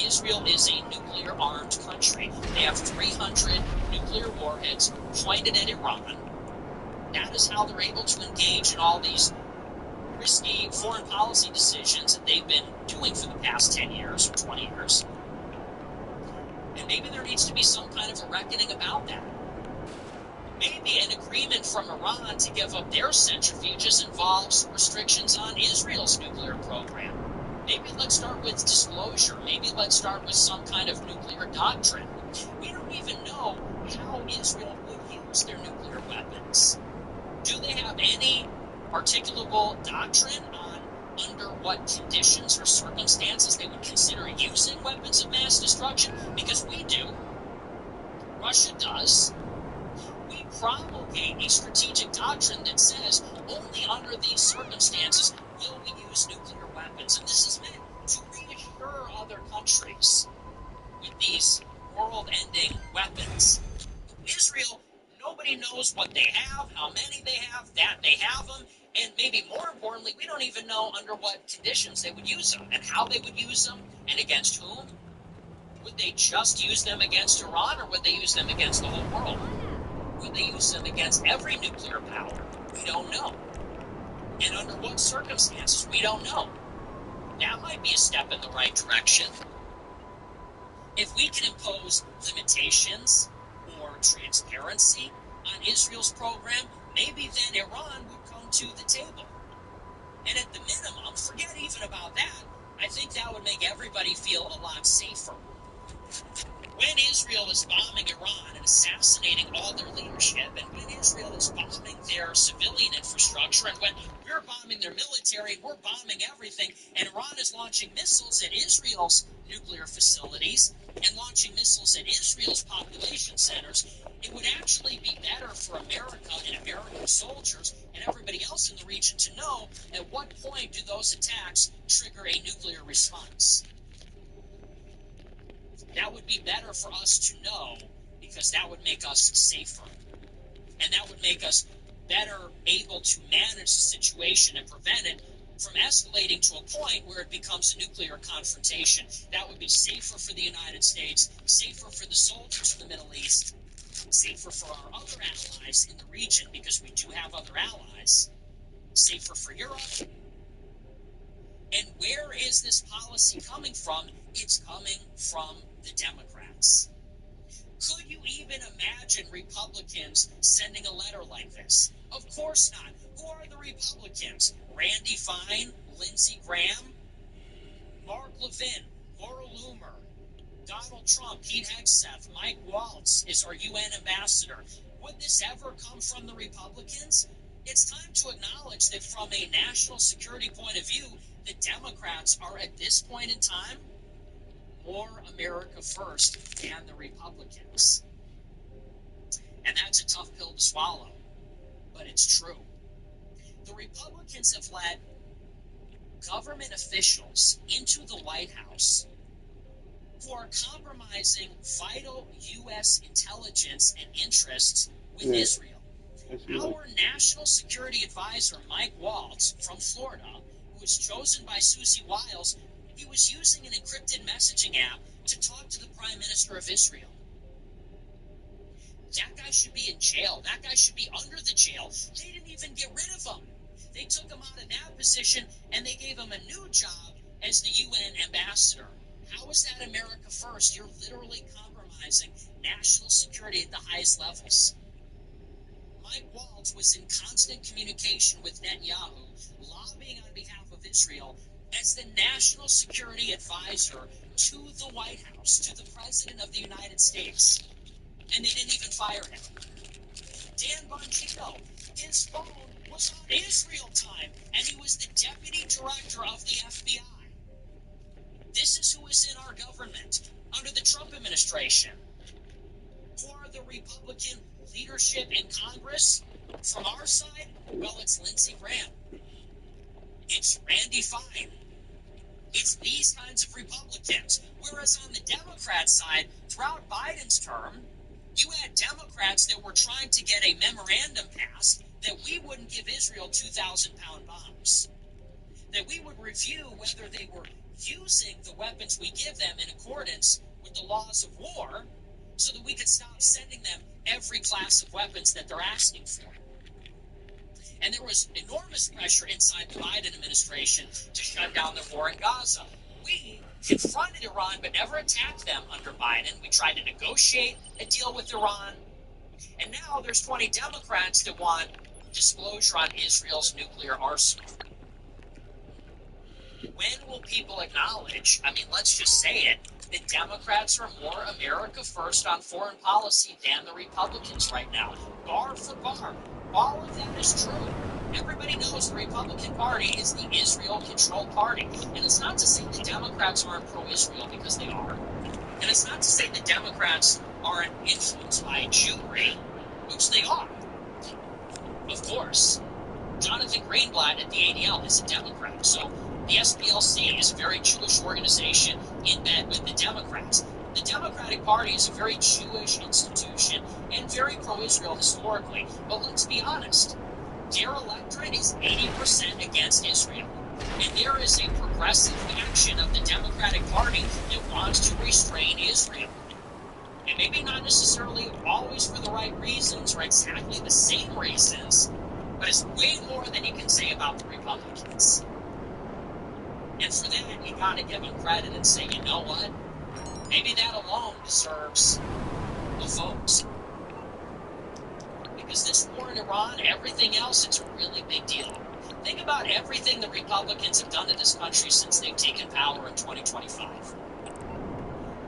Israel is a nuclear-armed country. They have 300 nuclear warheads pointed at Iran. That is how they're able to engage in all these risky foreign policy decisions that they've been doing for the past 10 years or 20 years. And maybe there needs to be some kind of a reckoning about that. Maybe an agreement from Iran to give up their centrifuges involves restrictions on Israel's nuclear program. Maybe let's start with disclosure. Maybe let's start with some kind of nuclear doctrine. We don't even know how Israel would use their nuclear weapons. Do they have any articulable doctrine on under what conditions or circumstances they would consider using weapons of mass destruction? Because we do. Russia does. We promulgate a strategic doctrine that says only under these circumstances will we use nuclear weapons. And this is meant to reassure other countries with these world-ending weapons. Israel, nobody knows what they have, how many they have, that they have them, and maybe more importantly, we don't even know under what conditions they would use them and how they would use them and against whom. Would they just use them against Iran, or would they use them against the whole world? Would they use them against every nuclear power? We don't know. And under what circumstances? We don't know. That might be a step in the right direction. If we can impose limitations or transparency on Israel's program, maybe then Iran would come to the table. And at the minimum, forget even about that, I think that would make everybody feel a lot safer. when Israel is bombing Iran and assassinating all their leadership, and when Israel is bombing their civilian infrastructure, and when we're bombing their military, we're bombing everything, and Iran is launching missiles at Israel's nuclear facilities and launching missiles at Israel's population centers, it would actually be better for America and American soldiers and everybody else in the region to know at what point do those attacks trigger a nuclear response. That would be better for us to know, because that would make us safer. And that would make us better able to manage the situation and prevent it from escalating to a point where it becomes a nuclear confrontation. That would be safer for the United States, safer for the soldiers in the Middle East, safer for our other allies in the region, because we do have other allies, safer for Europe. And where is this policy coming from? It's coming from the Democrats. Could you even imagine Republicans sending a letter like this? Of course not. Who are the Republicans? Randy Fine, Lindsey Graham, Mark Levin, Laura Loomer, Donald Trump, Pete Hegseth, Mike Waltz is our UN ambassador. Would this ever come from the Republicans? It's time to acknowledge that from a national security point of view, the Democrats are at this point in time more America first than the Republicans. And that's a tough pill to swallow, but it's true. The Republicans have let government officials into the White House who are compromising vital U.S. intelligence and interests with Israel. Our National Security Advisor, Mike Waltz, from Florida, who was chosen by Susie Wiles, he was using an encrypted messaging app to talk to the Prime Minister of Israel. That guy should be in jail. That guy should be under the jail. They didn't even get rid of him. They took him out of that position and they gave him a new job as the UN ambassador. How is that America first? You're literally compromising national security at the highest levels. Mike Waltz was in constant communication with Netanyahu, lobbying on behalf of Israel as the national security advisor to the White House, to the President of the United States. And they didn't even fire him. Dan Bongino, his phone was on Israel time, and he was the deputy director of the FBI. This is who is in our government under the Trump administration. Who are the Republican leadership in Congress? From our side, well, it's Lindsey Graham. It's Randy Fine. It's these kinds of Republicans. Whereas on the Democrat side, throughout Biden's term, you had Democrats that were trying to get a memorandum passed that we wouldn't give Israel 2,000-pound bombs. That we would review whether they were using the weapons we give them in accordance with the laws of war so that we could stop sending them every class of weapons that they're asking for. And there was enormous pressure inside the Biden administration to shut down the war in Gaza. We confronted Iran but never attacked them under Biden. We tried to negotiate a deal with Iran. And now there's 20 Democrats that want disclosure on Israel's nuclear arsenal. When will people acknowledge, let's just say it, that Democrats are more America first on foreign policy than the Republicans right now? Bar for bar. All of that is true. Everybody knows the Republican Party is the Israel-controlled party. And it's not to say the Democrats aren't pro-Israel, because they are. And it's not to say the Democrats aren't influenced by Jewry, which they are. Of course. Jonathan Greenblatt at the ADL is a Democrat. So the SPLC is a very Jewish organization in bed with the Democrats. The Democratic Party is a very Jewish institution and very pro-Israel historically. But let's be honest, their electorate is 80% against Israel. And there is a progressive faction of the Democratic Party that wants to restrain Israel. And maybe not necessarily always for the right reasons or exactly the same reasons, but it's way more than you can say about the Republicans. And for that, you gotta give them credit and say, you know what? Maybe that alone deserves a vote. Because this war in Iran, everything else, it's a really big deal. Think about everything the Republicans have done to this country since they've taken power in 2025.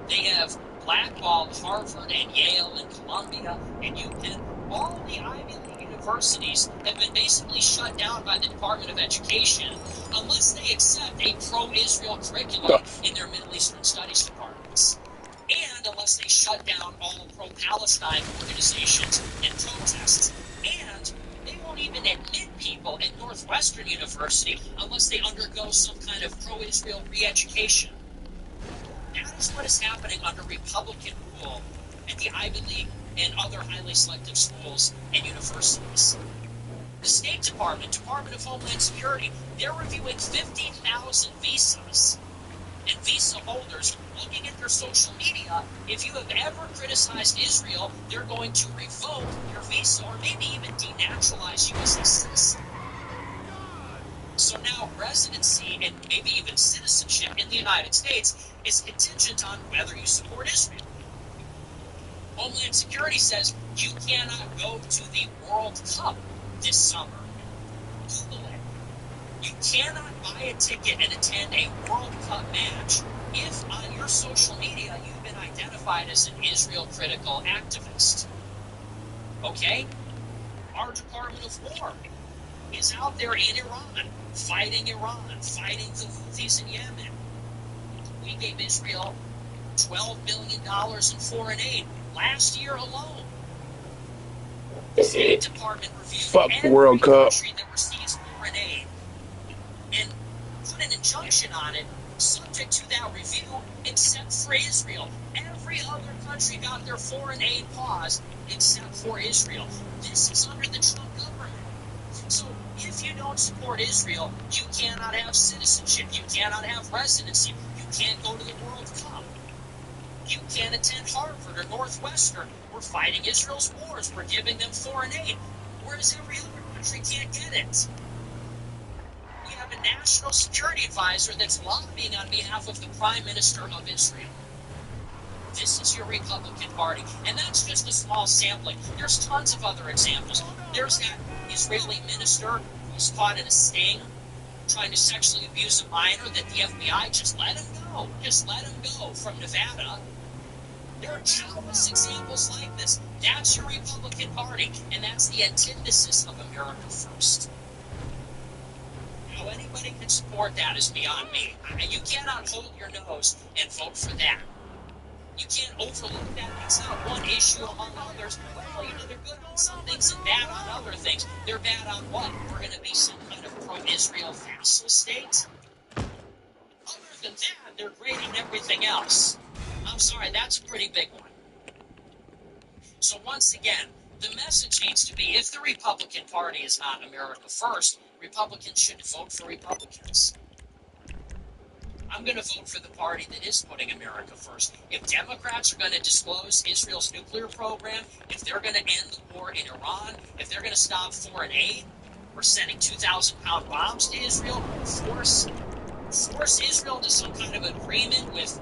They have blackballed Harvard and Yale and Columbia and UPenn. All the Ivy League universities have been basically shut down by the Department of Education unless they accept a pro-Israel curriculum in their Middle Eastern Studies departments. And unless they shut down all pro-Palestine organizations and protests. And they won't even admit people at Northwestern University unless they undergo some kind of pro-Israel re-education. That is what is happening under Republican rule at the Ivy League and other highly selective schools and universities. The State Department, Department of Homeland Security, they're reviewing 50,000 visas. And visa holders looking at their social media, if you have ever criticized Israel, they're going to revoke your visa or maybe even denaturalize you as a citizen. So now residency and maybe even citizenship in the United States is contingent on whether you support Israel. Homeland Security says you cannot go to the World Cup this summer. Google it. You cannot buy a ticket and attend a World Cup match if on your social media you've been identified as an Israel-critical activist. Okay? Our Department of War is out there in Iran, fighting the Houthis in Yemen. We gave Israel $12 billion in foreign aid last year alone. The State Department reviewed every World Cup country that receives foreign aid and put an injunction on it, subject to that review, except for Israel. Every other country got their foreign aid paused except for Israel. This is under the Trump government. So if you don't support Israel, you cannot have citizenship. You cannot have residency. You can't go to the World Cup. You can't attend Harvard or Northwestern. We're fighting Israel's wars. We're giving them foreign aid, whereas every other country can't get it. We have a national security advisor that's lobbying on behalf of the Prime Minister of Israel. This is your Republican Party, and that's just a small sampling. There's tons of other examples. There's that Israeli minister who's caught in a sting trying to sexually abuse a minor that the FBI just let him go. Just let him go from Nevada. There are countless examples like this. That's your Republican Party, and that's the antithesis of America First. How anybody can support that is beyond me. You cannot hold your nose and vote for that. You can't overlook that. It's not one issue among others. Well, they're good on some things and bad on other things. They're bad on what? We're going to be some kind of pro-Israel vassal state? Other than that, they're great on everything else. I'm sorry, that's a pretty big one. So once again, the message needs to be, if the Republican Party is not America First, Republicans should vote for Republicans. I'm going to vote for the party that is putting America first. If Democrats are going to disclose Israel's nuclear program, if they're going to end the war in Iran, if they're going to stop foreign aid, or sending 2,000-pound bombs to Israel, force Israel into some kind of agreement with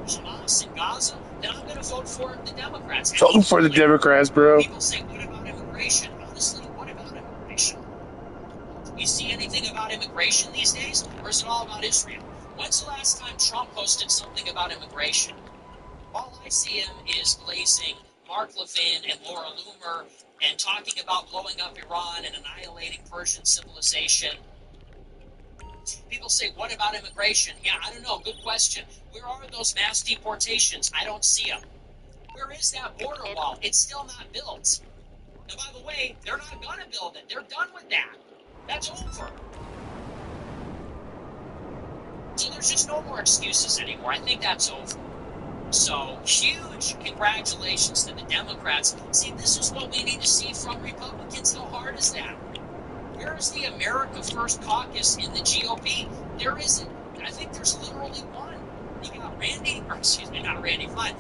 Hamas in Gaza, then I'm going to vote for the Democrats. Vote for the Democrats, bro. People say, what about immigration? Honestly, what about immigration? You see anything about immigration these days, or is it all about Israel? When's the last time Trump posted something about immigration? All I see him is glazing Mark Levin and Laura Loomer and talking about blowing up Iran and annihilating Persian civilization. People say, what about immigration? Yeah, I don't know. Good question. Where are those mass deportations? I don't see them. Where is that border wall? It's still not built. And by the way, they're not going to build it. They're done with that. That's over. So there's just no more excuses anymore. I think that's over. So huge congratulations to the Democrats. See, this is what we need to see from Republicans. How hard is that? Where is the America First caucus in the GOP? There isn't. I think there's literally one. You got not Randy, fine.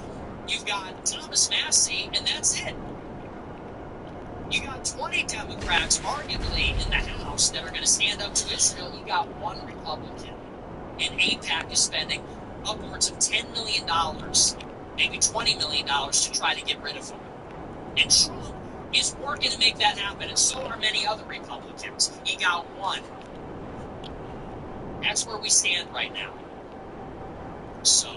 You've got Thomas Massie, and that's it. You got 20 Democrats, arguably, in the House that are going to stand up to Israel. You got one Republican. And AIPAC is spending upwards of $10 million, maybe $20 million to try to get rid of them. And Trump is working to make that happen, and so are many other Republicans. You got one. That's where we stand right now. So,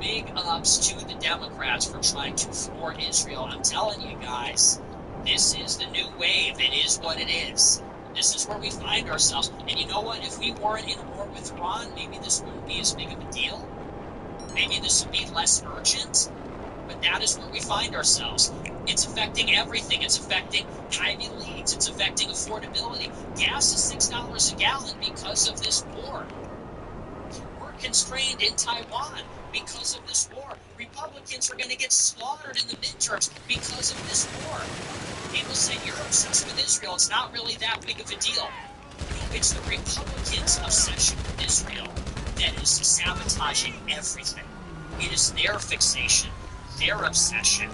big ups to the Democrats for trying to thwart Israel. I'm telling you guys, this is the new wave. It is what it is. This is where we find ourselves. And you know what? If we weren't in a war with Iran, maybe this wouldn't be as big of a deal. Maybe this would be less urgent. But that is where we find ourselves. It's affecting everything. It's affecting Ivy Leagues. It's affecting affordability. Gas is $6 a gallon because of this war. We're constrained in Taiwan because of this war. Republicans are going to get slaughtered in the midterms because of this war. People say, you're obsessed with Israel. It's not really that big of a deal. No, it's the Republicans' obsession with Israel that is sabotaging everything. It is their fixation, their obsession,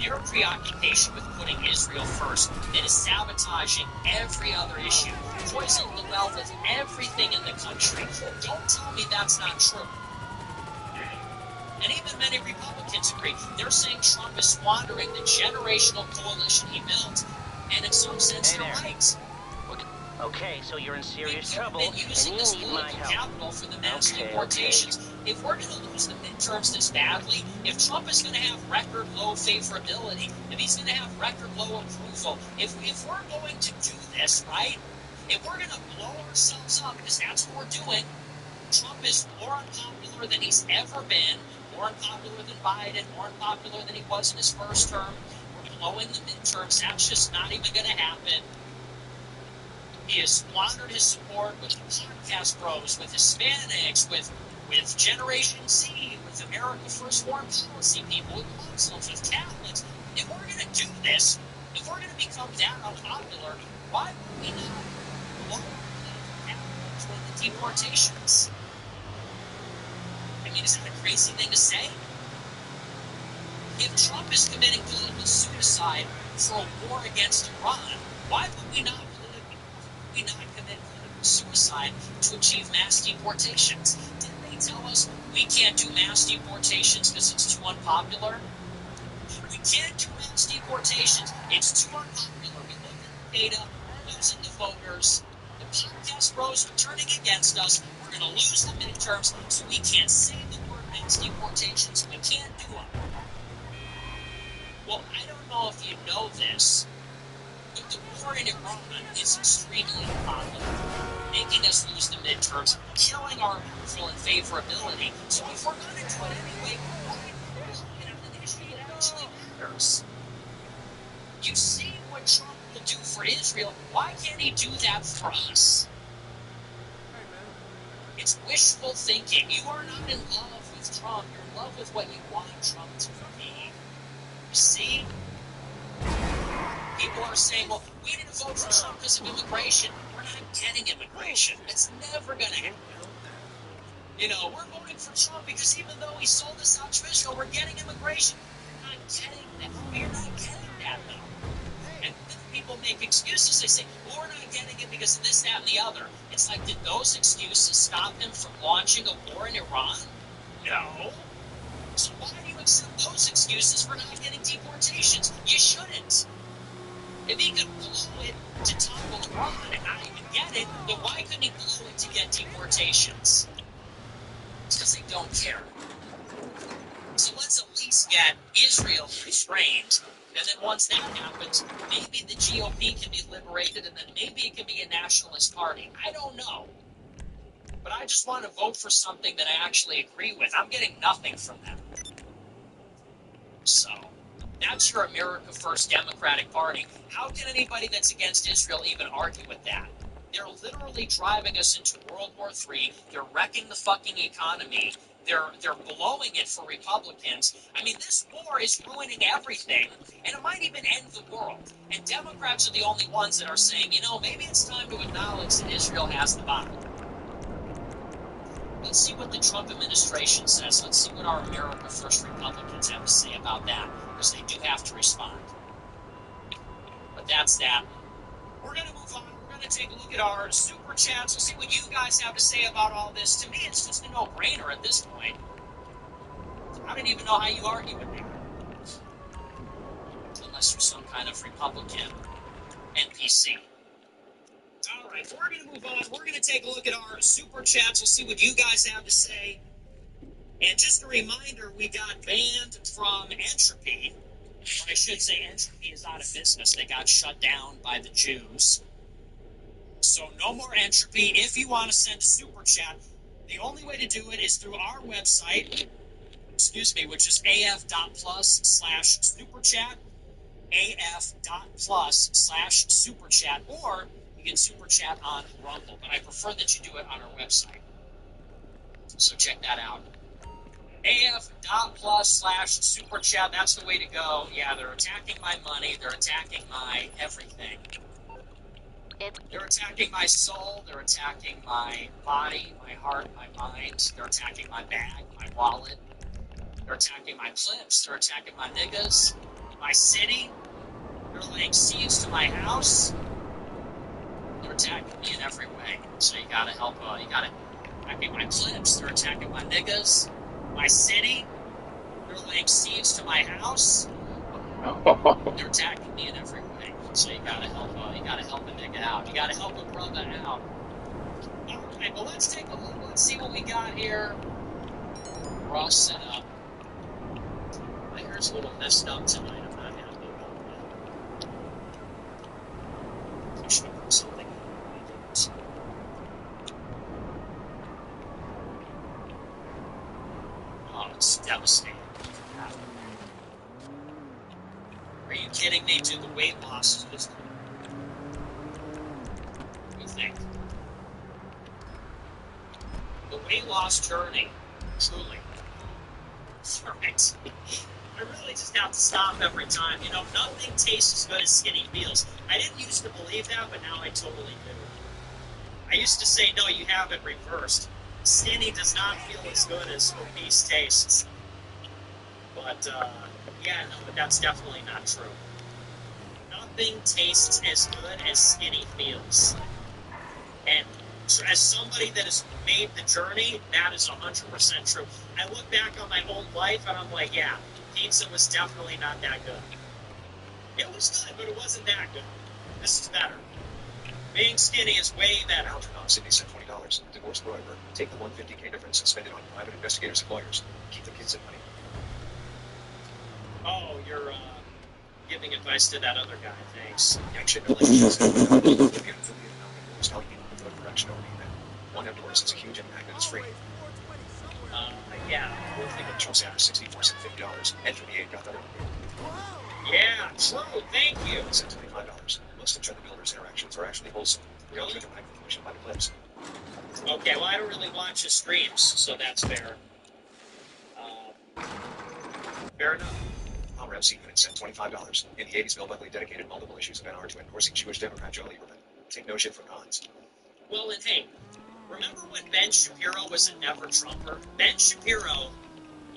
their preoccupation with putting Israel first that is sabotaging every other issue, poisoning the wealth of everything in the country. Don't tell me that's not true. And even many Republicans agree. They're saying Trump is squandering the generational coalition he built. And in some sense, they're right. Okay, so you're in serious trouble, and using you this need my political help. capital for the mass deportations. If we're going to lose the midterms this badly, if Trump is going to have record low favorability, if he's going to have record low approval, if we're going to do this, right? If we're going to blow ourselves up, because that's what we're doing, Trump is more unpopular than he's ever been, more unpopular than Biden, more unpopular than he was in his first term. We're blowing the midterms. That's just not even going to happen. He has squandered his support with the podcast bros, with Hispanics, with Generation Z, with America First foreign policy people, with Muslims, with Catholics. If we're going to do this, if we're going to become that unpopular, why would we not blow the deportations? I mean, is that a crazy thing to say? If Trump is committing political suicide for a war against Iran, why would we not commit political suicide to achieve mass deportations? Didn't they tell us we can't do mass deportations because it's too unpopular? We can't do mass deportations. It's too unpopular. We looked at the data, losing the voters. The podcast bros are turning against us. We're going to lose the midterms, so we can't say the word mass deportations. We can't do them. Well, I don't know if you know this, but the war in Iran is extremely unpopular, making us lose the midterms, killing our approval and favorability. So if we're going to do it anyway, why not get on an issue that actually matters? You see what Trump will do for Israel. Why can't he do that for us? It's wishful thinking. You are not in love with Trump. You're in love with what you want Trump to be. You see? People are saying, well, we didn't vote for Trump because of immigration. We're not getting immigration. It's never going to happen. You know, we're voting for Trump because even though he sold us out to Israel, we're getting immigration. We're not getting that. We're not getting that, though. And people make excuses. They say, well, we're not getting it because of this, that, and the other. It's like, did those excuses stop them from launching a war in Iran? No. So why do you accept those excuses for not getting deportations? You shouldn't. If he could blow it to topple Iran and not even get it, then why couldn't he blow it to get deportations? It's because they don't care. So let's at least get Israel restrained. And then once that happens, maybe the GOP can be liberated and then maybe it can be a nationalist party. I don't know. But I just want to vote for something that I actually agree with. I'm getting nothing from them. So that's your America First Democratic Party. How can anybody that's against Israel even argue with that? They're literally driving us into World War III. They're wrecking the fucking economy. They're blowing it for Republicans. I mean, this war is ruining everything, and it might even end the world. And Democrats are the only ones that are saying, you know, maybe it's time to acknowledge that Israel has the bomb. Let's see what the Trump administration says. Let's see what our America First Republicans have to say about that, because they do have to respond. But that's that. We're going to move on. We're going to take a look at our super chats. We'll see what you guys have to say about all this. To me, it's just a no-brainer at this point. I don't even know how you argue with that. Unless you're some kind of Republican NPC. All right, we're going to move on. We're going to take a look at our super chats. We'll see what you guys have to say. And just a reminder, we got banned from Entropy. Or I should say Entropy is out of business. They got shut down by the Jews. So no more Entropy. If you want to send a super chat, the only way to do it is through our website, which is af.plus/superchat, af.plus/superchat, or you can super chat on Rumble. But I prefer that you do it on our website. So check that out. af.plus/superchat, that's the way to go. Yeah, they're attacking my money, they're attacking my everything. They're attacking my soul, they're attacking my body, my heart, my mind, they're attacking my bag, my wallet, they're attacking my clips, they're attacking my niggas, my city, they're laying siege to my house, they're attacking me in every way. So you gotta help, attacking my clips, they're attacking my niggas, my city, they're laying siege to my house. They're attacking me in every way. So you gotta help a nigga out. You gotta help a brother out. Alright, well let's take a look. Let's see what we got here. We're all set up. My hair's a little messed up tonight. I'm not happy about that. I should have put something on. Oh, it's devastating. Are you kidding me? Dude, the weight loss is just... What do you think? The weight loss journey, truly. Alright. I really just have to stop every time. You know, nothing tastes as good as skinny feels. I didn't used to believe that, but now I totally do. I used to say, no, you have it reversed. Skinny does not feel as good as obese tastes. But, yeah, no, but that's definitely not true. Nothing tastes as good as skinny feels. And as somebody that has made the journey, that is 100% true. I look back on my own life and I'm like, yeah, pizza was definitely not that good. It was good, but it wasn't that good. This is better. Being skinny is way better. Sydney sent $20. Divorce forever. Take the $150K difference and spend it on private investigators and lawyers. Keep the kids in money. Oh, you're giving advice to that other guy. Thanks. Young shit relationships. Production only. One outdoors is a huge impact and it's free. Yeah. We'll think of Charles Sanders, 64 cents, $50. Enter the 8 got that. Yeah, true. Thank you. Sent $25. Most of the builders' interactions are actually wholesome. We all interact with permission by the clips. Okay, well, I don't really watch his streams, so that's fair. Fair enough. Comrade Seaman sent $25. In the 80s, Bill Buckley dedicated multiple issues of NR to endorsing Jewish Democrat Joe Lieberman. Take no shit from cons. Well, and hey, remember when Ben Shapiro was a never-Trumper? Ben Shapiro...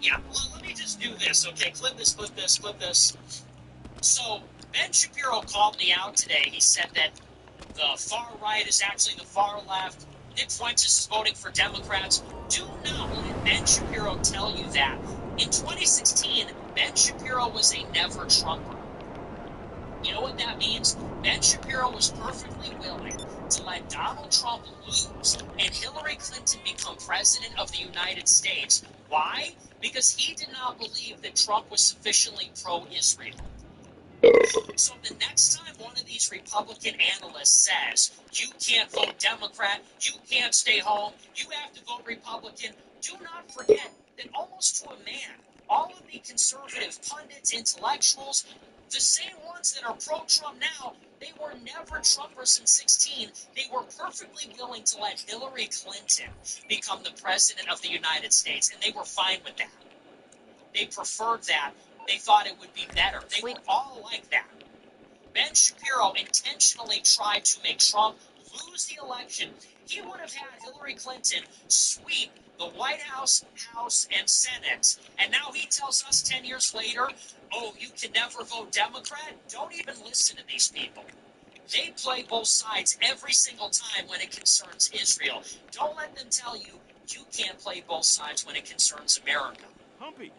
Yeah, well, let me just do this, okay? Clip this. So, Ben Shapiro called me out today. He said that the far right is actually the far left. Nick Fuentes is voting for Democrats. Do not let Ben Shapiro tell you that. In 2016, Ben Shapiro was a never-Trumper. You know what that means? Ben Shapiro was perfectly willing to let Donald Trump lose and Hillary Clinton become president of the United States. Why? Because he did not believe that Trump was sufficiently pro-Israel. So the next time one of these Republican analysts says, you can't vote Democrat, you can't stay home, you have to vote Republican, do not forget that almost to a man, all of the conservative pundits, intellectuals, the same ones that are pro-Trump now, they were never Trumpers in 2016. They were perfectly willing to let Hillary Clinton become the president of the United States, and they were fine with that. They preferred that. They thought it would be better. They were all like that. Ben Shapiro intentionally tried to make Trump lose the election. He would have had Hillary Clinton sweep the White House, House, and Senate. And now he tells us 10 years later, oh, you can never vote Democrat? Don't even listen to these people. They play both sides every single time when it concerns Israel. Don't let them tell you you can't play both sides when it concerns America. Humpy.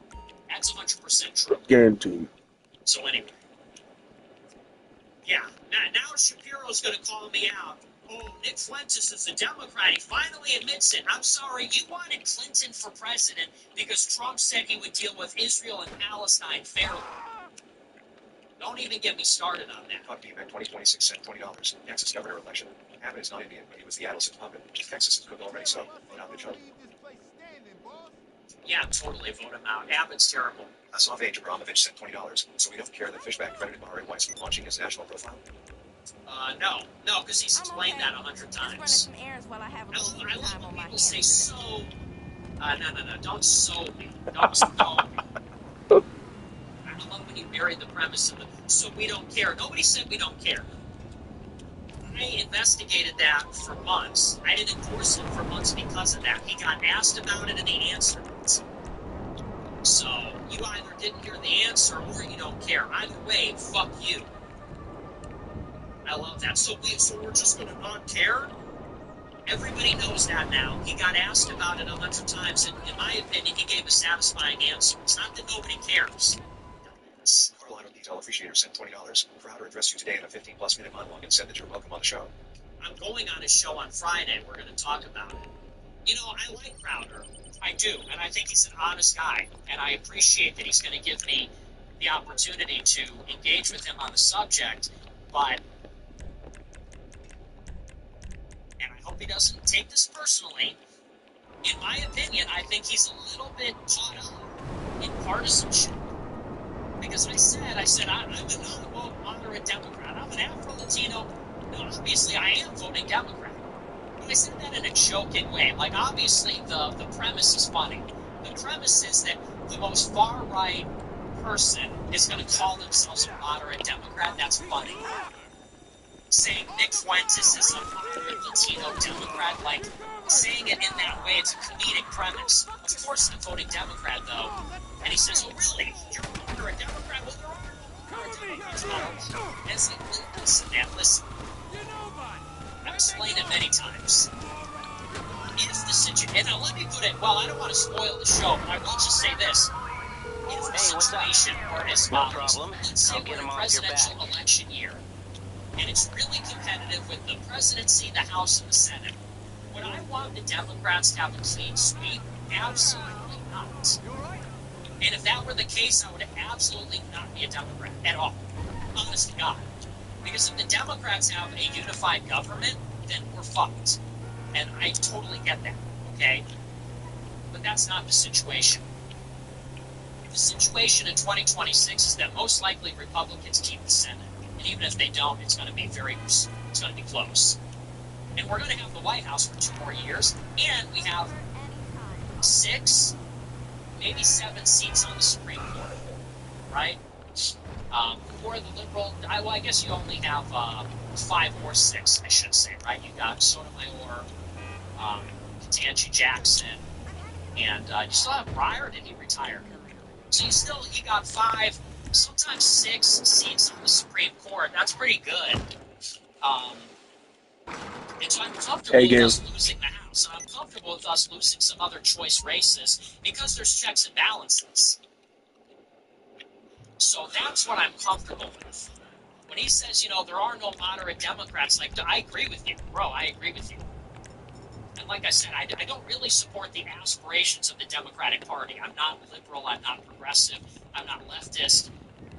That's 100% true. Guaranteed. So anyway. Yeah, now Shapiro's going to call me out. oh, Nick Fuentes is a Democrat. He finally admits it. I'm sorry, you wanted Clinton for president because Trump said he would deal with Israel and Palestine fairly. Don't even get me started on that. Talk DMAC 2026 sent $20. Texas governor election. Abbott is not Indian, but he was the Adelson puppet. Texas is cooked already, so vote out Mitch Hunt. Yeah, totally vote him out. Abbott's terrible. Asaf Abramovich sent $20. So we don't care that Fishback credited Bahari Weiss with launching his national profile. No, because he's explained that 100 times. I love when people say so. No, don't so me. Don't so me. I love when you bury the premise of it. So we don't care. Nobody said we don't care. I investigated that for months. I didn't endorse him for months because of that. He got asked about it and he answered it. So you either didn't hear the answer or you don't care. Either way, fuck you. I love that. So we're just going to not care? Everybody knows that now. He got asked about it 100 times, and in my opinion, he gave a satisfying answer. It's not that nobody cares. Carolina Detail Appreciator sent $20. Crowder addressed you today in a 15-plus minute monologue and said that you're welcome on the show. I'm going on his show on Friday. We're going to talk about it. You know, I like Crowder. I do, and I think he's an honest guy, and I appreciate that he's going to give me the opportunity to engage with him on the subject, but... and I hope he doesn't take this personally. In my opinion, I think he's a little bit caught up in partisanship. Because I said, I'm a non-moderate Democrat. I'm an Afro-Latino. No, obviously, I am voting Democrat. But I said that in a joking way. Like, obviously, the premise is funny. The premise is that the most far-right person is going to call themselves a moderate Democrat. That's funny. Saying Nick Fuentes is a moderate Latino Democrat, like, saying it in that way, it's a comedic premise. Of course I'm voting Democrat, though. And he says, oh, really? You're a Democrat? Well, there are no Democrats. And it's like, listen, man, listen. I've explained it many times. If the situation, and now let me put it, well, I don't want to spoil the show, but I will just say this. If the situation were as follows, let's say we're in a presidential election year, and it's really competitive with the presidency, the House, and the Senate, would I want the Democrats to have a clean sweep? Absolutely not. And if that were the case, I would absolutely not be a Democrat at all. Honest to God. Because if the Democrats have a unified government, then we're fucked. And I totally get that, okay? But that's not the situation. The situation in 2026 is that most likely Republicans keep the Senate. And even if they don't, it's going to be close. And we're going to have the White House for 2 more years. And we have 6, maybe 7 seats on the Supreme Court, right? For the liberal, I guess you only have 5 or 6, I should say, right? You got Sotomayor, Ketanji Jackson, and you still have Breyer. Did he retire? So you got 5, sometimes 6 seats on the Supreme Court. That's pretty good. And so I'm comfortable with us losing the House. I'm comfortable with us losing some other choice races because there's checks and balances. So that's what I'm comfortable with. When he says, there are no moderate Democrats, like, I agree with you. Bro, I agree with you. And like I said, I don't really support the aspirations of the Democratic Party. I'm not liberal. I'm not progressive. I'm not leftist.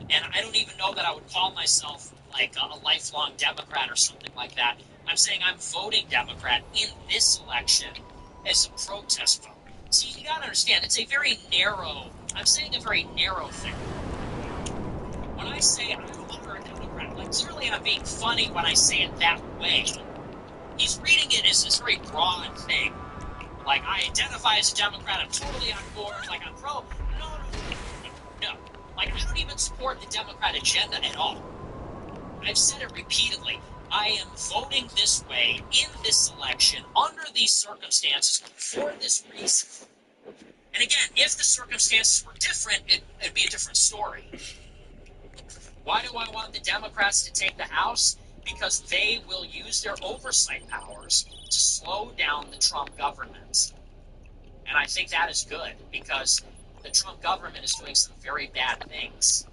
And I don't even know that I would call myself, like, a lifelong Democrat or something like that. I'm saying I'm voting Democrat in this election as a protest vote. See, you gotta understand, it's a very narrow, I'm saying a very narrow thing. When I say I'm a moderate Democrat, like, clearly I'm being funny when I say it that way. He's reading it as this very broad thing. Like, I identify as a Democrat, I'm totally on board, like, I'm pro. No. Like, I don't even support the Democrat agenda at all. I've said it repeatedly. I am voting this way in this election under these circumstances for this reason. And again, if the circumstances were different, it'd be a different story. Why do I want the Democrats to take the House? Because they will use their oversight powers to slow down the Trump government. And I think that is good because the Trump government is doing some very bad things.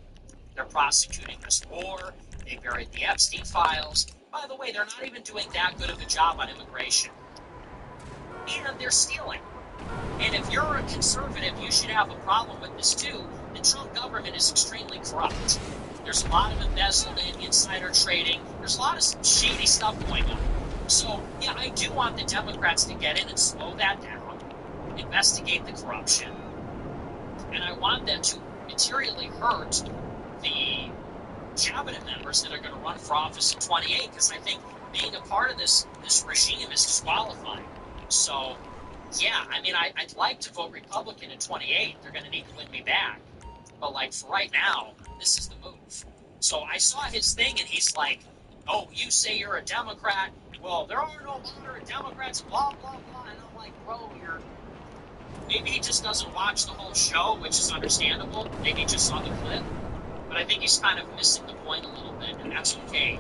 They're prosecuting this war. They buried the Epstein files. By the way, they're not even doing that good of a job on immigration. And they're stealing. And if you're a conservative, you should have a problem with this too. The Trump government is extremely corrupt. There's a lot of embezzlement, insider trading. There's a lot of shady stuff going on. So, yeah, I do want the Democrats to get in and slow that down, investigate the corruption, and I want them to materially hurt the cabinet members that are going to run for office in 28, because I think being a part of this regime is disqualifying. So, yeah, I mean, I'd like to vote Republican in 28. They're going to need to win me back. But, like, for right now, this is the move. So I saw his thing, and he's like, oh, you say you're a Democrat. Well, there are no moderate Democrats, blah, blah, blah. And I'm like, bro, maybe he just doesn't watch the whole show, which is understandable. Maybe he just saw the clip. But I think he's kind of missing the point a little bit, and that's okay.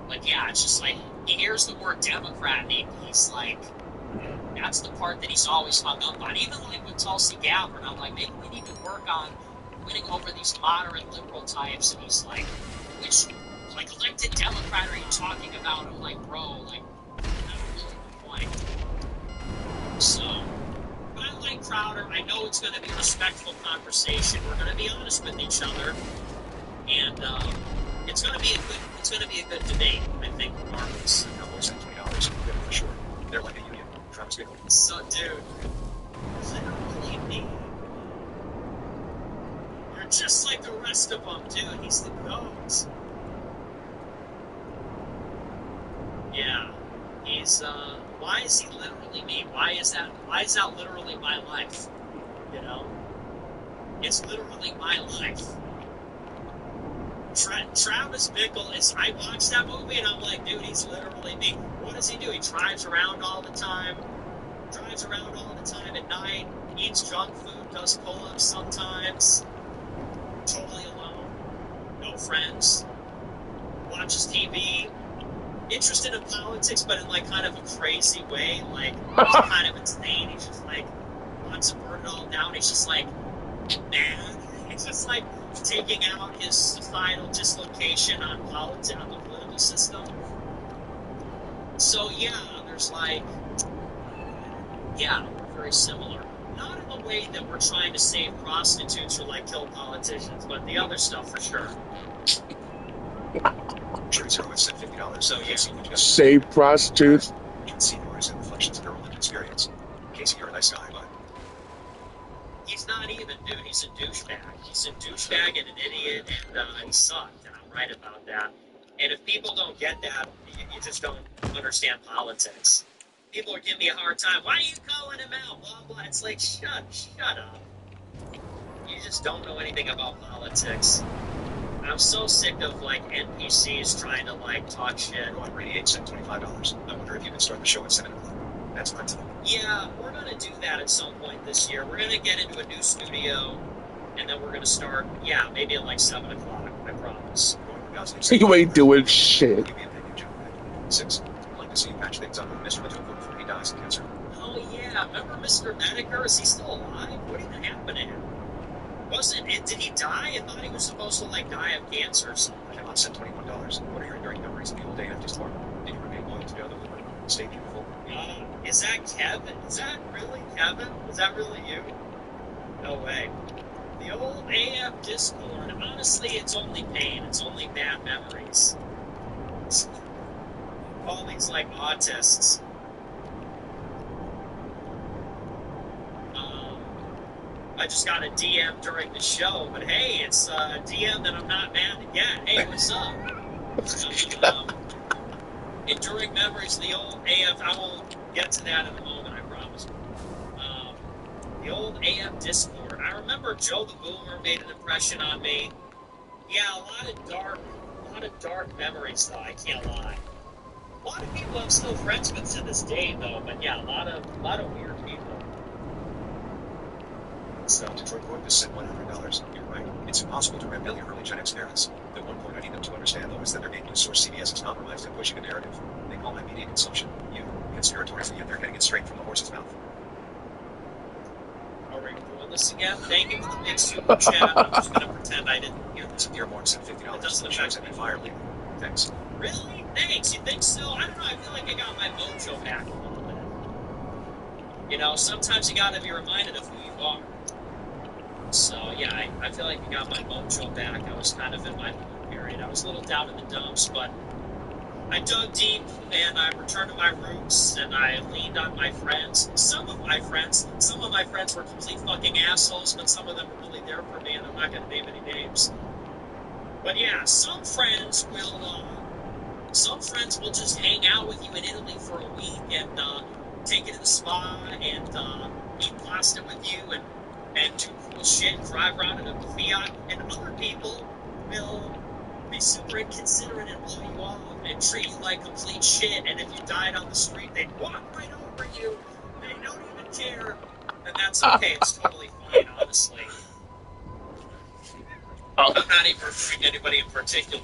But yeah, it's just like, he hears the word Democrat, and he's like, that's the part that he's always hung up on. Even like with Tulsi Gabbard, I'm like, maybe we need to work on winning over these moderate liberal types. And he's like, which, like, elected Democrat are you talking about? I'm like, bro, like, that's really the point. So, but I like Crowder. I know it's going to be a respectful conversation. We're going to be honest with each other, and it's going to be a good debate. I think, regardless. Cowboys at $20. For sure. They're like a union. Travis Bickle. So, dude, literally me. You're just like the rest of them, dude. He's the GOAT. Yeah. He's, why is he literally me? Why is that literally my life? You know? It's literally my life. Travis Bickle is, I watched that movie and I'm like, dude, he's literally me. What does he do? He drives around all the time at night, eats junk food, does pull-ups sometimes, totally alone, no friends, watches TV, interested in politics, but in like kind of a crazy way, like he's kind of insane. He's just like wants to burn it all down. He's just like, man, he's just like taking out his societal dislocation on politics, on the political system. So yeah, there's like, yeah, very similar. Not in the way that we're trying to save prostitutes or like kill politicians, but the other stuff for sure. Sure, it's at $50. So yeah, Save prostitutes. Insinuaries and reflections of their own lived experience. Casey, you're a nice guy, but he's not even, dude. He's a douchebag. He's a douchebag and an idiot, and he sucked, and I'm right about that. And if people don't get that, you just don't understand politics. People are giving me a hard time. Why are you calling him out? Blah, blah. It's like, shut up. You just don't know anything about politics. I'm so sick of, like, NPCs trying to, like, talk shit. on radiates at $25. I wonder if you can start the show at 7 o'clock. That's my time. Yeah, we're going to do that at some point this year. We're going to get into a new studio, and then we're going to start, yeah, maybe at, like, 7 o'clock. I promise. You ain't doing shit. Give me a opinion, Joe. 6. I'd like to see you patch things up with Mr. Matumbo before he dies of cancer. Oh, yeah. Remember Mr. Mediker? Is he still alive? What even happened to him? Did he die? I thought he was supposed to, like, die of cancer or something. I have not sent $21. What are your enduring memories of the old AF department? Did you remain loyal to the other woman? Stay beautiful. Is that Kevin? Is that really Kevin? Is that really you? No way. The old AF Discord, honestly, it's only pain. It's only bad memories. All these, like, autists. I just got a DM during the show, but hey, it's a DM that I'm not mad to get. Hey, what's up? Enduring memories of the old AF, I won't get to that in a moment, I promise. The old AF Discord. I remember Joe the Boomer made an impression on me. Yeah, a lot of dark memories, though, I can't lie. A lot of people I'm still friends with to this day, though, but yeah, a lot of weird people. So, Detroit Boy just sent $100. You're right. It's impossible to reveal your early Gen X parents. The one point I need them to understand, though, is that their main news source, CBS, is compromised and pushing a narrative. They call my media consumption. You, conspirators, and yet they're getting it straight from the horse's mouth. Are we doing this again? Thank you for the big super chat. I'm just going to pretend I didn't hear this. Dearborn sent $50. It doesn't The affect shows have me. been fired lately. Thanks. Really? Thanks. You think so? I don't know. I feel like I got my mojo back a little bit. You know, sometimes you gotta be reminded of who you are. So, yeah, I feel like I got my mojo back. I was kind of in my mood period. I was a little down in the dumps, but I dug deep and I returned to my roots and I leaned on my friends. Some of my friends were complete fucking assholes, but some of them were really there for me, and I'm not gonna name any names. But yeah, some friends will just hang out with you in Italy for a week and take you to the spa and eat pasta with you and do cool shit, drive around in a Fiat. And other people will be super inconsiderate and blow you off and treat you like complete shit. And if you died on the street, they'd walk right over you. They don't even care. And that's okay. It's totally fine, honestly. I'm not even referring to anybody in particular.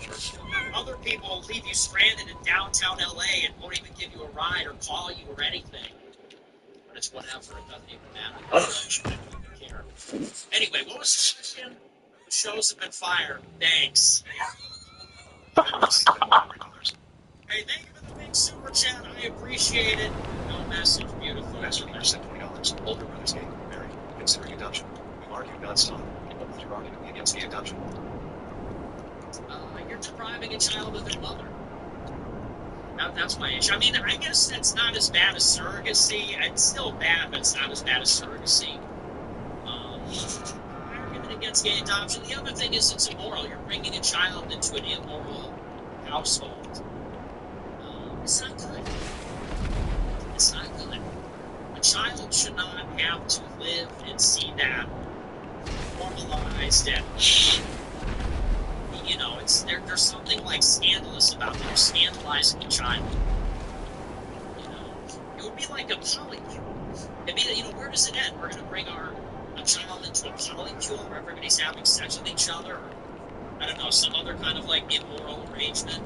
Other people will leave you stranded in downtown LA and won't even give you a ride or call you or anything. But it's whatever. It doesn't even matter. I don't even care. Anyway, what was the question? The shows have been fired. Thanks. Hey, thank you for the big super chat. I appreciate it. No message. Beautiful. Master Peter sent $20. Older brother's gay. Married. Considering adoption. We argued nonstop. What would your argument be against gay adoption? You're depriving a child of their mother. That's my issue. I mean, I guess that's not as bad as surrogacy. It's still bad, but it's not as bad as surrogacy. Argument against gay adoption. The other thing is it's immoral. You're bringing a child into an immoral household. It's not good. It's not good. A child should not have to live and see that normalized and, you know, there's something like scandalous about them scandalizing a child. You know, it would be like a polycule. It'd be, you know, where does it end? We're going to bring a child into a polycule where everybody's having sex with each other, or, I don't know, some other kind of like immoral arrangement.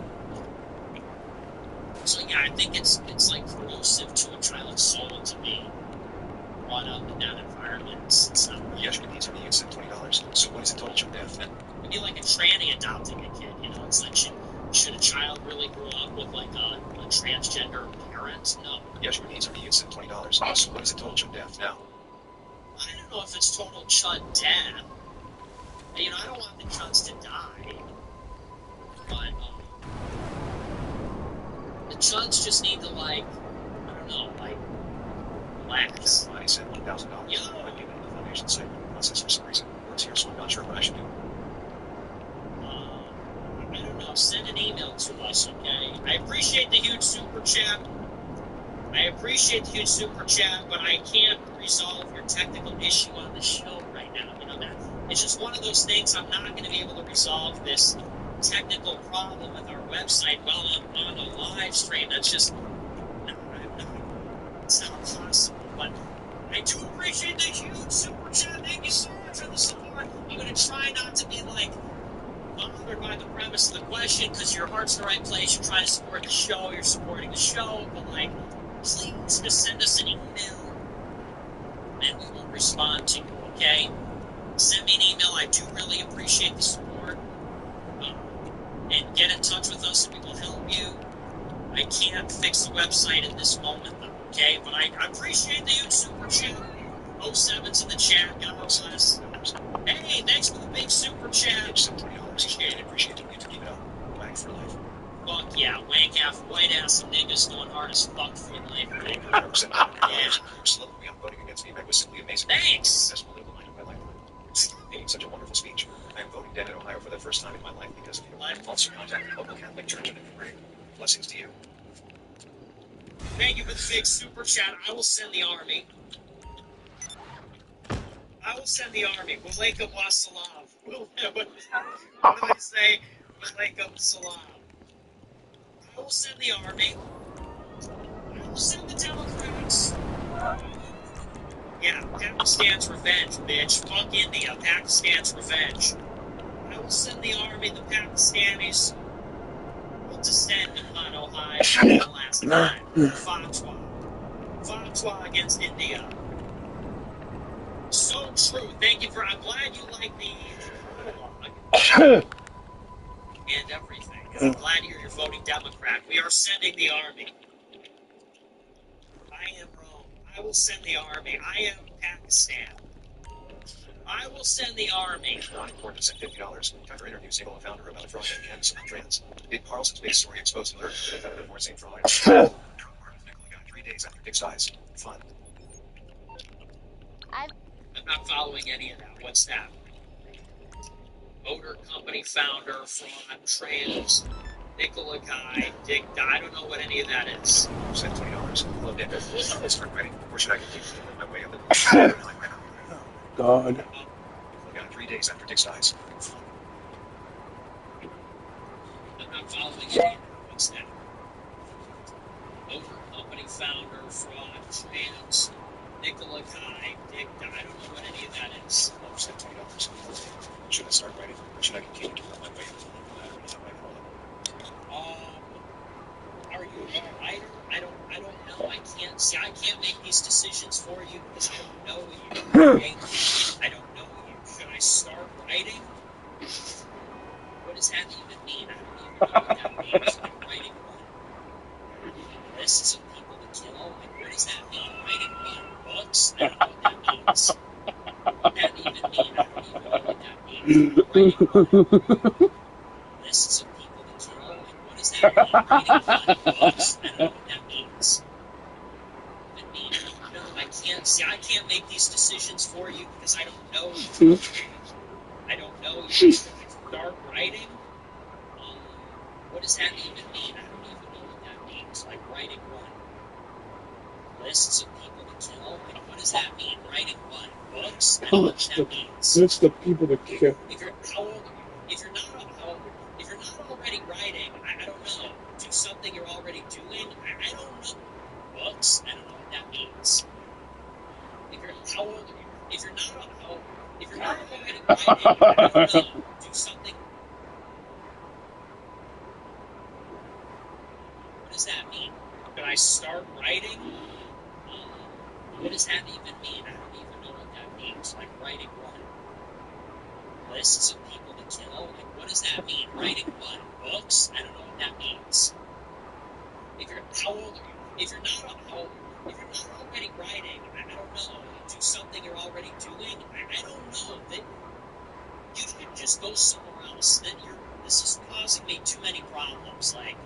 So yeah, I think it's like corrosive to a child's soul to be brought up in that environment. It's not right. Yes, needs to be used at $20. So what is a total child death? It'd be like a tranny adopting a kid, you know? It's like, should a child really grow up with like a transgender parent? No. Yes, needs to be used at $20. So what is a total child death now? I don't know if it's total chud death. You know, I don't want the chuds to die. But, the chuds just need to, like, I don't know, like, relax. I said $1,000. Yeah. I'm giving the foundation site process for some reason. Works here, so I'm not sure what I should do. I don't know. Send an email to us, okay? I appreciate the huge super chat. But I can't resolve your technical issue on the show right now. You know that it's just one of those things. I'm not going to be able to resolve this technical problem with our website while I'm on a live stream. That's just it's not possible. But I do appreciate the huge super chat. Thank you so much for the support. I'm going to try not to be like bothered by the premise of the question because your heart's in the right place. You're trying to support the show. You're supporting the show, but like, please just send us an email and we will respond to you. Okay? Send me an email. I do really appreciate the support. And get in touch with us and we will help you. I can't fix the website at this moment, though, okay? But I appreciate the huge super chat. 07's in the chat. God bless. Hey, thanks for the big super chat. Appreciate it. Appreciate it. You to keep it up. Wank for life. Fuck yeah. Wank half white ass niggas going hard as fuck for life. Yeah. Slowly, I'm voting against VMAC was simply amazing. Thanks. That's political line of my life. Making such a wonderful speech. I am voting dead in Ohio for the first time in my life because of you. Also contact the local Catholic Church and pray. Blessings to you. Thank you for the big super chat. I will send the army. Walaikum wassalam. What do I say? Walaikum salam. I will send the army. I will send the Democrats. Yeah, Pakistan's revenge, bitch. Fuck India. Pakistan's revenge. I will send the army, the Pakistanis will descend upon Ohio for the last time. Fatwa. Fatwa against India. So true. Thank you for. I'm glad you like the prologue and everything. I'm glad you're voting Democrat. We are sending the army. I am Rome. I will send the army. I am Pakistan. I will send the army. Ronnie Corbin sent $50. Counter interview Sable, a founder about fraud and canvas about trans. Big Carlson's big story exposing alert to the more same fraud. Drug war with Nicola got 3 days after Dick's dies. Fun. I'm not following any of that. What's that? Motor company founder, fraud, trans, Nicola Guy, Dick. I don't know what any of that is. Sent $20. Hello, Dick. Let's start writing. Or should I continue to work my way up the God. Nicola got 3 days after Dick's dies. Fun. I'm not following any of that. What's that? Motor company founder, fraud, trans, Nicola Guy, Dick. I don't know what any of that is. Sent $20. Should I start writing? Or should I continue to work my way up the Are you a writer? I don't know. I can't make these decisions for you because I don't know you. Okay? I don't know you. Should I start writing? What does that even mean? I don't even know what that means. Like writing what? Lists of people to kill? Like, what does that mean? Writing what? Books? I don't know what that means. What does that even mean? I don't even know what that means. Writing what? Lists of people to kill? Like, what does that mean? Writing what? Books? I don't know what that means. I mean, no, I can't make these decisions for you because I don't know you. I don't know you. Should I start writing? What does that even mean? I don't even know what that means. Like writing what? Lists of people to kill? Like, what does that mean? Writing what? Books? I don't know what that means. That's the people to kill. If you're how old are you? If you're not already writing, I don't know. Do something you're already doing? I don't know. Books? I don't know what that means. If you're how old are you? If you're not already writing, I don't know. Do something. What does that mean? Should I start writing? What does that even mean? I don't even know what that means. Like writing what? Lists of people to kill? Like, what does that mean? Writing what? Books? I don't know what that means. If you're how old are you? If you're not already writing, I don't know. Do something you're already doing? I don't know. That you should just go somewhere else. That this is causing me too many problems. Like,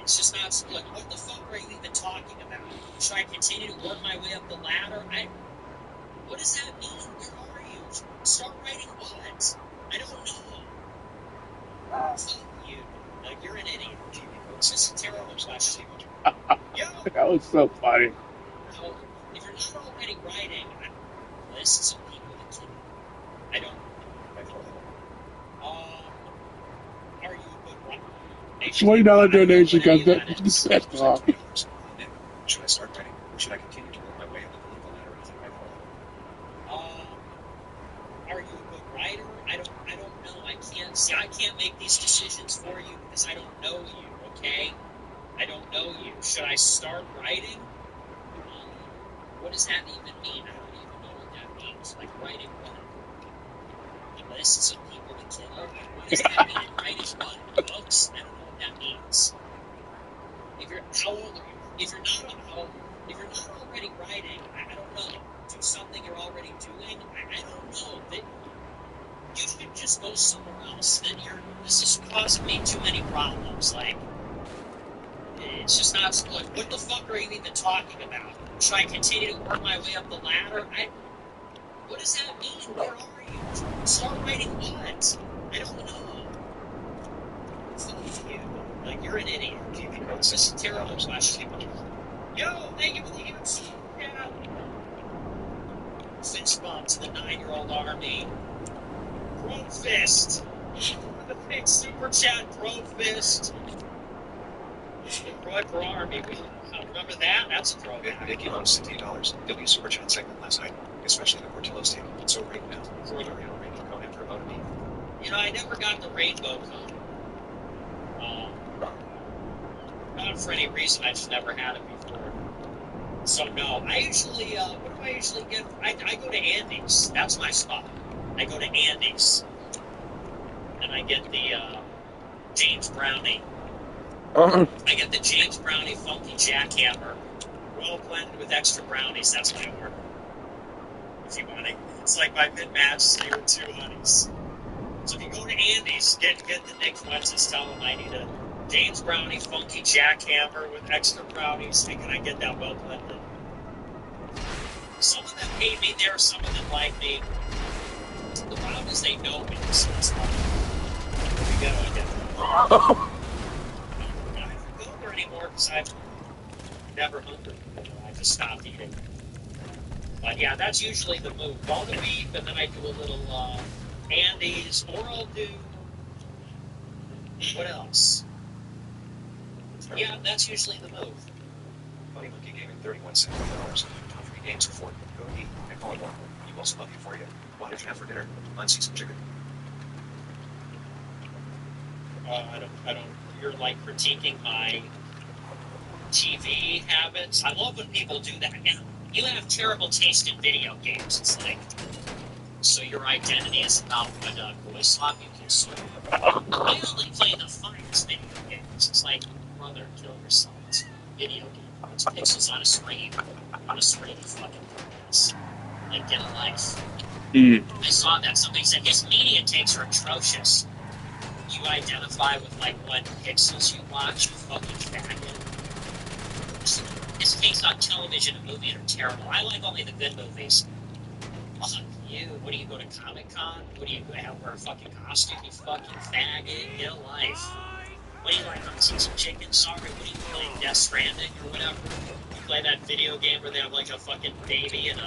it's just not like, what the fuck are you even talking about? Should I continue to work my way up the ladder? What does that mean? Where are you? Start writing what? I don't know. Fuck you. Like, you're an idiot. It's just a terrible question. Yo! That was so funny. Now, if you're not already writing, lists of people to kill. I don't. Are you a good writer? $20 donation got that set off. Should I start writing? Or should I continue to work my way up the political ladder? Are you a good writer? I don't know. I can't make these decisions for you because I don't know you, okay? I don't know you. Should I start writing? What does that even mean? I don't even know what that means. Like writing what? Lists of people to kill? What does that mean? Writing what? Books? I don't know what that means. If you're how old are you? If you're not already writing, I don't know. Do something you're already doing? I don't know. That you should just go somewhere else. That this is causing me too many problems. Like, it's just not like, what the fuck are you even talking about? Should I continue to work my way up the ladder? What does that mean? Where are you? Start writing what? I don't know. Fuck you. Like, you're an idiot. This is a terrible question. Yo, thank you for the answer. Yeah. Fist bump to the 9-year-old army. Bro fist. The big super chat, bro fist. Roy for Army. Remember that? That's a throwback. Vicky loves $60. W Super Chat segment last night, especially the Portillo's tape. It's so great now. Further in rainbow cone after about a beef. You know, I never got the rainbow cone. Not for any reason, I just never had it before. So no, I usually, what do I usually get? I go to Andy's. That's my spot. I go to Andy's. And I get the James Brownie. Uh, I get the James Brownie Funky Jackhammer, well blended with extra brownies. That's my order. If you want it, it's like my mid-match with 2 honeys. So if you go to Andy's, get the Nick Wences, tell him I need a James Brownie Funky Jackhammer with extra brownies, and can I get that well blended? Some of them hate me there, some of them like me. The problem is they know me, so it's like, we gotta get them. I don't go there anymore because I've never hungry. I just stopped eating. But yeah, that's usually the move. All the beef, and then I do a little Andy's, or I'll do, what else? Yeah, that's usually the move. Funny Monkey Gaming 31 cents $1. Top 3 games for 4. Go eat and call it one. You also love you for you. What did you have for dinner? Unseasoned chicken. I don't. You're like critiquing my TV habits. I love when people do that. And you have terrible taste in video games. It's like, so your identity is about what voice love you consume. I only play the finest video games. It's like, brother, kill yourself. It's a video game. It's pixels on a screen. On a screen, you fucking dumbass. Like, get a life. I saw that. Somebody said his media takes are atrocious. You identify with, like, what pixels you watch, you fucking faggot. His takes on television and movies are terrible. I like only the good movies. Fuck you. What do you go to Comic-Con? What do you wear a fucking costume, you fucking faggot? Get a life. What do you like, Unseasoned Chicken? Sorry, what do you play? Death Stranding or whatever? You play that video game where they have like a fucking baby and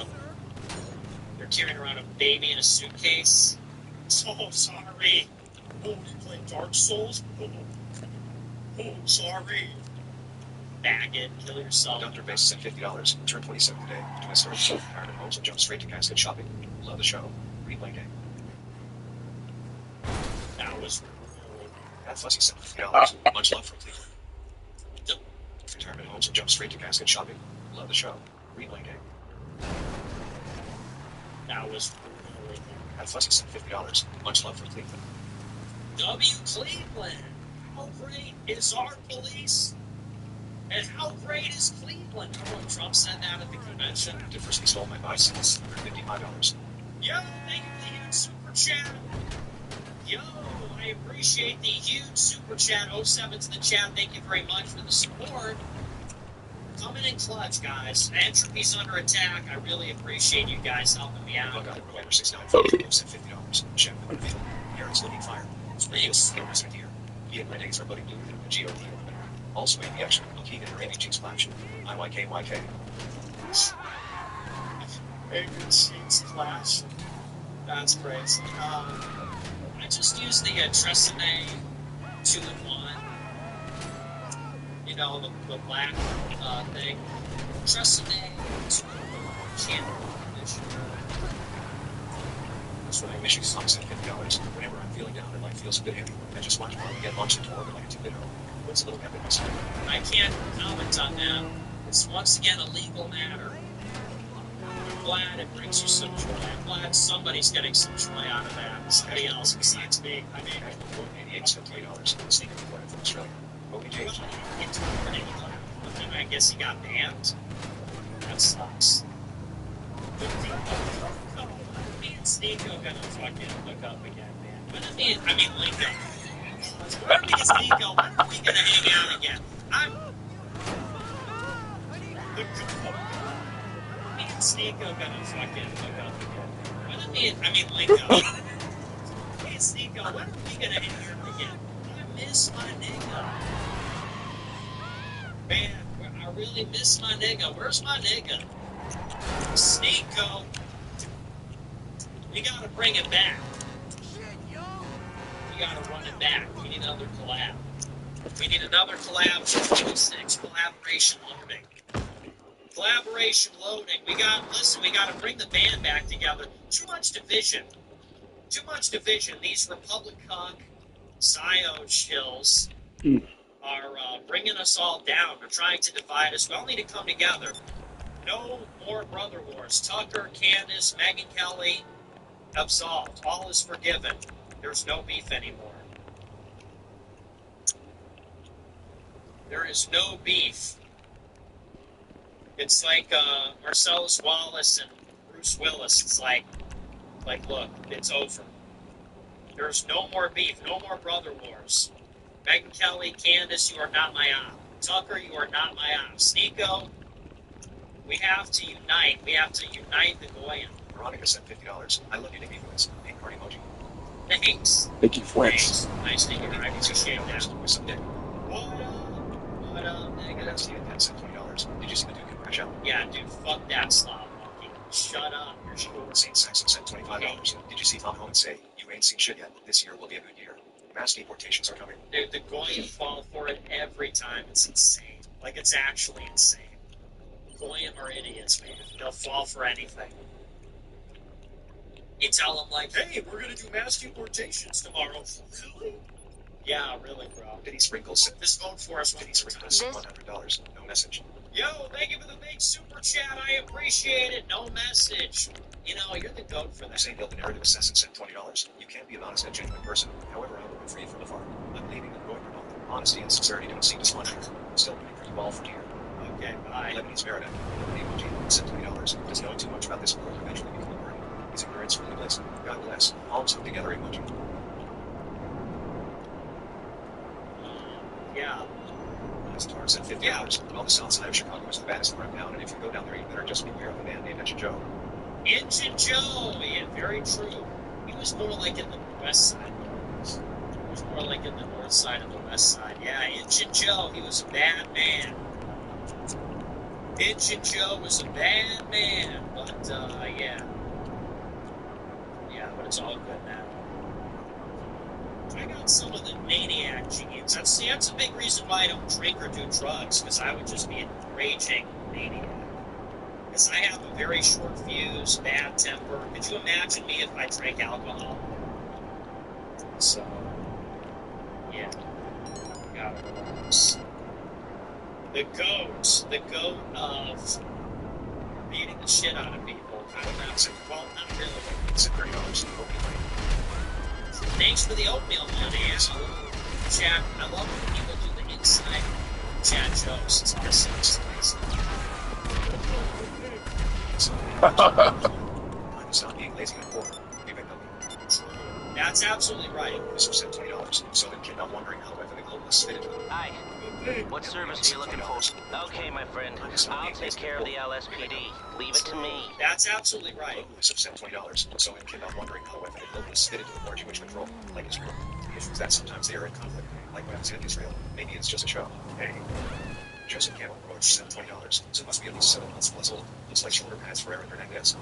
they're carrying around a baby in a suitcase? So sorry. Oh, you play Dark Souls? Oh, sorry. Faggot, kill yourself. Dr. Bases at $50. Turn 27 today. Twist starts. Retirement homes and jump straight to casket shopping. Love the show. Replay game. That was At Fuzzy said $50. Much love from Cleveland. Retirement homes and jump straight to casket shopping. Love the show. Replay game. that was really At Fuzzy said $50. Much love from Cleveland. W. Cleveland. How great is our police? And how great is Cleveland? Remember when Trump said that at the convention? Differsky stole my bicycles. $55. Yo, thank you for the huge super chat. Yo, I appreciate the huge super chat. 07 to the chat. Thank you very much for the support. Coming in clutch, guys. Entropy's under attack. I really appreciate you guys helping me out. Bug out Rover 69 said $50. Check the reveal. Aaron's looking fire. Thanks. No resident here. He and Renegades are buddy blue and the GOD. Also APX, Keegan and Randy G Splash. IYKYK. Favorite Splash. That's crazy. I just use the Tresemme 2-in-1. You know, the black thing. Tresemme 2-in-1 shampoo conditioner. That's why Michigan Socks at $50. Whenever I'm feeling down and life feels a bit heavy, I just watch Mom get launched into orbit like a 2-bit home. What's a little evidence? I can't comment on that. It's once again a legal matter. I'm glad it brings you some joy. I'm glad somebody's getting some joy out of that. Somebody else besides me. I mean, 88 cents $3. Sneaking imported from Australia. OBJ. it's pretty loud. But then I guess he got banned. That sucks. Me and Sneeko gonna fucking hook up again, man. I mean, Lingo. Where me and Sneeko, when are we gonna hang out again? Me and Sneeko gonna fucking hook up again. Lingo. Me and Sneeko, when are we gonna hang out again? I miss my nigga. Man, I really miss my nigga. Where's my nigga? Sneeko. We gotta bring it back. We gotta run it back. We need another collab. We need another collab for 26 collaboration loading. Collaboration loading. We gotta bring the band back together. Too much division. Too much division. These Republic Cuck, Psyo chills are bringing us all down. They're trying to divide us. We all need to come together. No more brother wars. Tucker, Candace, Megyn Kelly, absolved. All is forgiven. There's no beef anymore. There is no beef. It's like Marcellus Wallace and Bruce Willis. It's like, look, it's over. There's no more beef, no more brother wars. Megyn Kelly, Candace, you are not my op. Tucker, you are not my op. Sneeko, we have to unite. We have to unite the Goyim. Veronica sent $50. I love you, Nicky Flintz. Pink heart emoji. Thanks. Nicky Flintz. Thanks. Nice to hear. I appreciate that. With some dick. What up, And nigga? that's Pen sent $20. Did you see the Duke and crash out? Yeah, dude, fuck that slob monkey. Shut up. You're cool. St. Saxon sent $25. Did you see Tom Homan say, you ain't seen shit yet. This year will be a good year. Mass deportations are coming. Dude, the Goyim fall for it every time. It's insane. Like, it's actually insane. Goyim are idiots, man. They'll fall for anything. You tell them, like, hey, we're going to do mass deportations tomorrow. Really? Yeah, really, bro. Did he sprinkle sent Just vote for us one Did he more sprinkle time. sent $100? No message. Yo, thank you for the big super chat. I appreciate it. No message. You know, you're the goat for that. Hussein Hill, the narrative assassin, sent $20. You can't be an honest and genuine person. However, I will root for you from afar. I'm leaving and going for nothing. Honesty and sincerity don't seem to sponsor you. Still rooting for you all from here. Okay, bye. Lebanese Meredith, emoji, sent $20. Does knowing too much about this world eventually become a burden? Is ignorance really bliss? God bless. Palms hooked together emoji. Yeah. Tar sent $50. Well, the south side of Chicago is the baddest part of town, and if you go down there, you better just beware of a man named Engine Joe. Engine Joe, yeah, very true. He was more like in the west side. He was more like in the north side of the west side. Yeah, Engine Joe, he was a bad man. Engine Joe was a bad man, but yeah. Yeah, but it's all good now. I got some of the maniac genes. That's a big reason why I don't drink or do drugs, because I would just be a raging maniac. Because I have a very short fuse, bad temper. Could you imagine me if I drank alcohol? So, yeah. Gotta relax. The goat of beating the shit out of people. I don't know. Well, not really. It's $30. Thanks for the oatmeal money. Chat. I love when people do the inside chat jokes. It's awesome. I'm not being lazy and poor. That's absolutely right. This was sent $20. So then kid, I'm wondering how whether the globalists fit into it. Hi. What service are you looking for? Okay, my friend. I'll take care of the LSPD. Leave it to me. That's absolutely right. This was sent $20. So then kid, I'm wondering how whether the globalists fit into the larger which control, like Israel. The issue is that sometimes they are in conflict, like when I was in Israel. Maybe it's just a show. Hey. Joseph Campbell Roach sent $20. So it must be at least 7 months plus old. Looks like shoulder pads for Aaron Hernandez.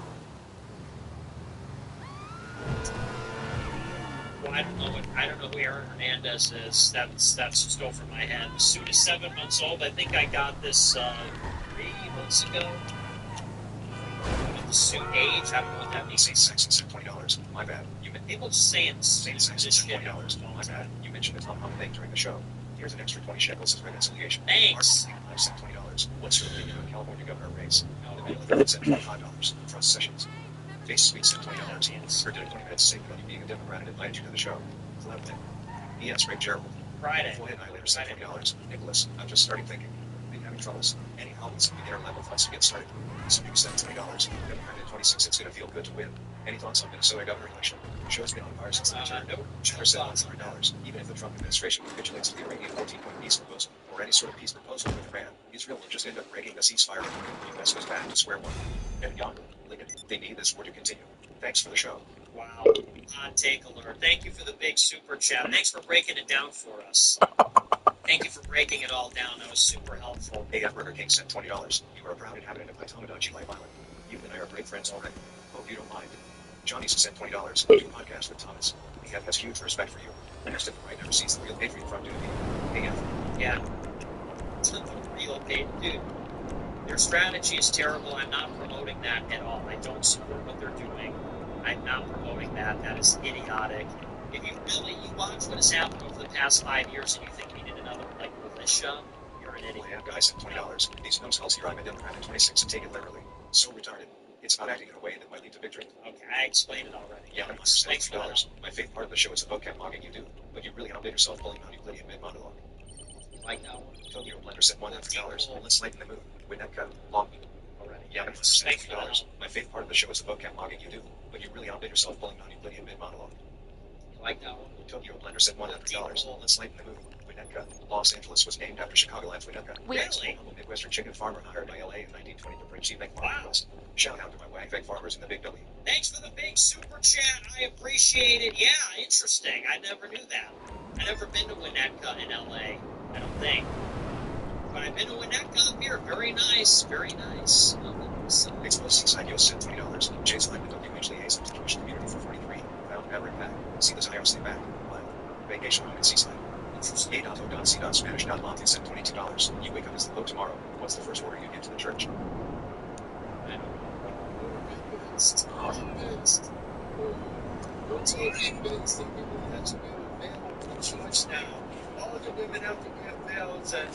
Well, I don't know who Aaron Hernandez is. That's just over my head. The suit is 7 months old. I think I got this 3 months ago. With the suit age, I don't know what that means. St. Saxon sent $20. My bad. People just saying St. Saxon this sent shit. $20. My bad. You mentioned the Tom Hum thing during the show. Here's an extra 20 shekels as reconciliation. Thanks. I sent $20. What's your opinion on California governor race? The middle sent $25. Trust Sessions. Face Sweet sent $20. Or did it 20 minutes to say about you being a Democrat and invited you to the show. Cleveland. P.S. Ray Gerald. Friday. Floyd and I later sent $20. Nicholas, I'm just starting thinking. Been having troubles. Any problems? Beginner level funds to get started. Some people sent $20. Democrat at 26, it's gonna feel good to win. Any thoughts on Minnesota governor election? Show's been on fire since the return. Nope. Chatter said $100. Even if the Trump administration capitulates to the Iranian 14-point peace proposal, or any sort of peace proposal with Iran, Israel will just end up breaking the ceasefire. The U.S. goes back to square one. And Young, Lincoln, they need this war to continue. Thanks for the show. Wow. Hot take alert. Thank you for the big super chat. Thanks for breaking it down for us. Thank you for breaking it all down. That was super helpful. AF Burger King sent $20. You are a proud inhabitant of Pythonodonchi Life Island. You and I are great friends already. Hope you don't mind. Johnny sent $20. New podcast with Thomas. AF has huge respect for you. Next if the right never sees the real Patriot from duty. AF. Yeah. The real paid dude. Their strategy is terrible. I'm not promoting that at all. I don't support what they're doing. I'm not promoting that. That is idiotic. If you watch what has happened over the past 5 years and you think we need another, like, militia, you're an idiot. AF guy sent $20. These numbskulls here, I'm a Democrat at 26 and take it literally. So retarded. It's about acting in a way that might lead to victory. Okay, I explained it already. Yeah, I must say $2. My favorite part of the show is the vocab mogging you do, but you really outdid yourself pulling out Euclidean mid-monologue. Like that one. Tokyo Blender said $100. Let's lighten the mood. Winnetka, Long Beach. Already. Yeah, but it's $50. My favorite part of the show is the vocab logging you do, but you really outdid yourself pulling non-Euclidean mid-monologue. Like that one. Tokyo Blender said $100. Let's lighten the mood. Winnetka, Los Angeles was named after Chicagoland's Winnetka. Really? A Midwestern chicken farmer hired by LA in 1920 to bring cheap egg farming Wow. bills. Shout out to my wag egg farmers in the Big W. Thanks for the big super chat. I appreciate it. Yeah, interesting. I never knew that. I never been to Winnetka in LA, I don't think. But I've been to Winnetka up here. Very nice. Very nice. Explosive Seaside Yo said $20. Chase Lyman WHLA to the Jewish community for 43. Found Maverick back. See this IRC back. Wow. Vacation home in Seaside. A.o.c.spanish.latte said $22. You wake up as the Pope tomorrow. What's the first order you give to the church? I don't know. Convinced. Don't tell convinced that women have to be available to church now. All the women have to get veils and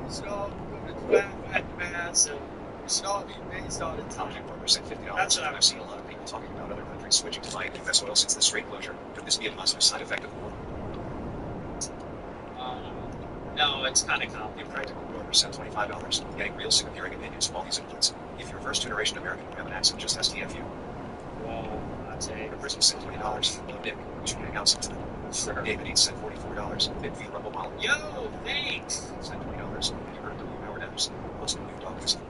we should all go to flat mass and we should all be based on it. Object Worker said $50. That's what I've seen a lot of people talking about other countries switching to buying US oil since the Strait closure. Could this be a positive side effect of war? No, it's kind of complicated. Impractical Grover said $25. Getting real sick of hearing opinions from all these inputs. If you're first generation American who have an accent, just ask TFU. Whoa, I'd say. The Prism said $20. Hello, Nick. We should hang out sometime. Sure. David Eats said $44. Big V Rumble Molly. Yo, thanks. Said $20. Have you heard of W. Howard Adams? Posted new dog whistle.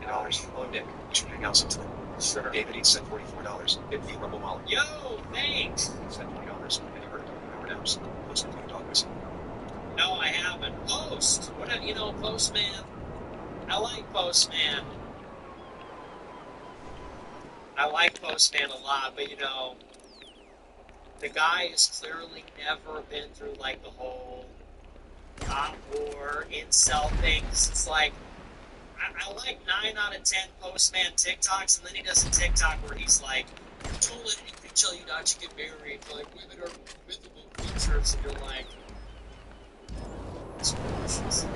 $20. Hello, Nick. We should hang out sometime. Sure. David Eats said $44. Big V Rumble Molly. Yo, thanks. Said $20. Have you heard of W. Howard Adams? Posted new dog whistle. No, I haven't. Post. What a, Postman. I like Postman. I like Postman a lot, but the guy has clearly never been through like the whole hot war, incel things. It's like I like 9 out of 10 Postman TikToks, and then he does a TikTok where he's like, "Don't let anybody tell you not to get married. Like women are mythical creatures," and you're like, "It's delicious."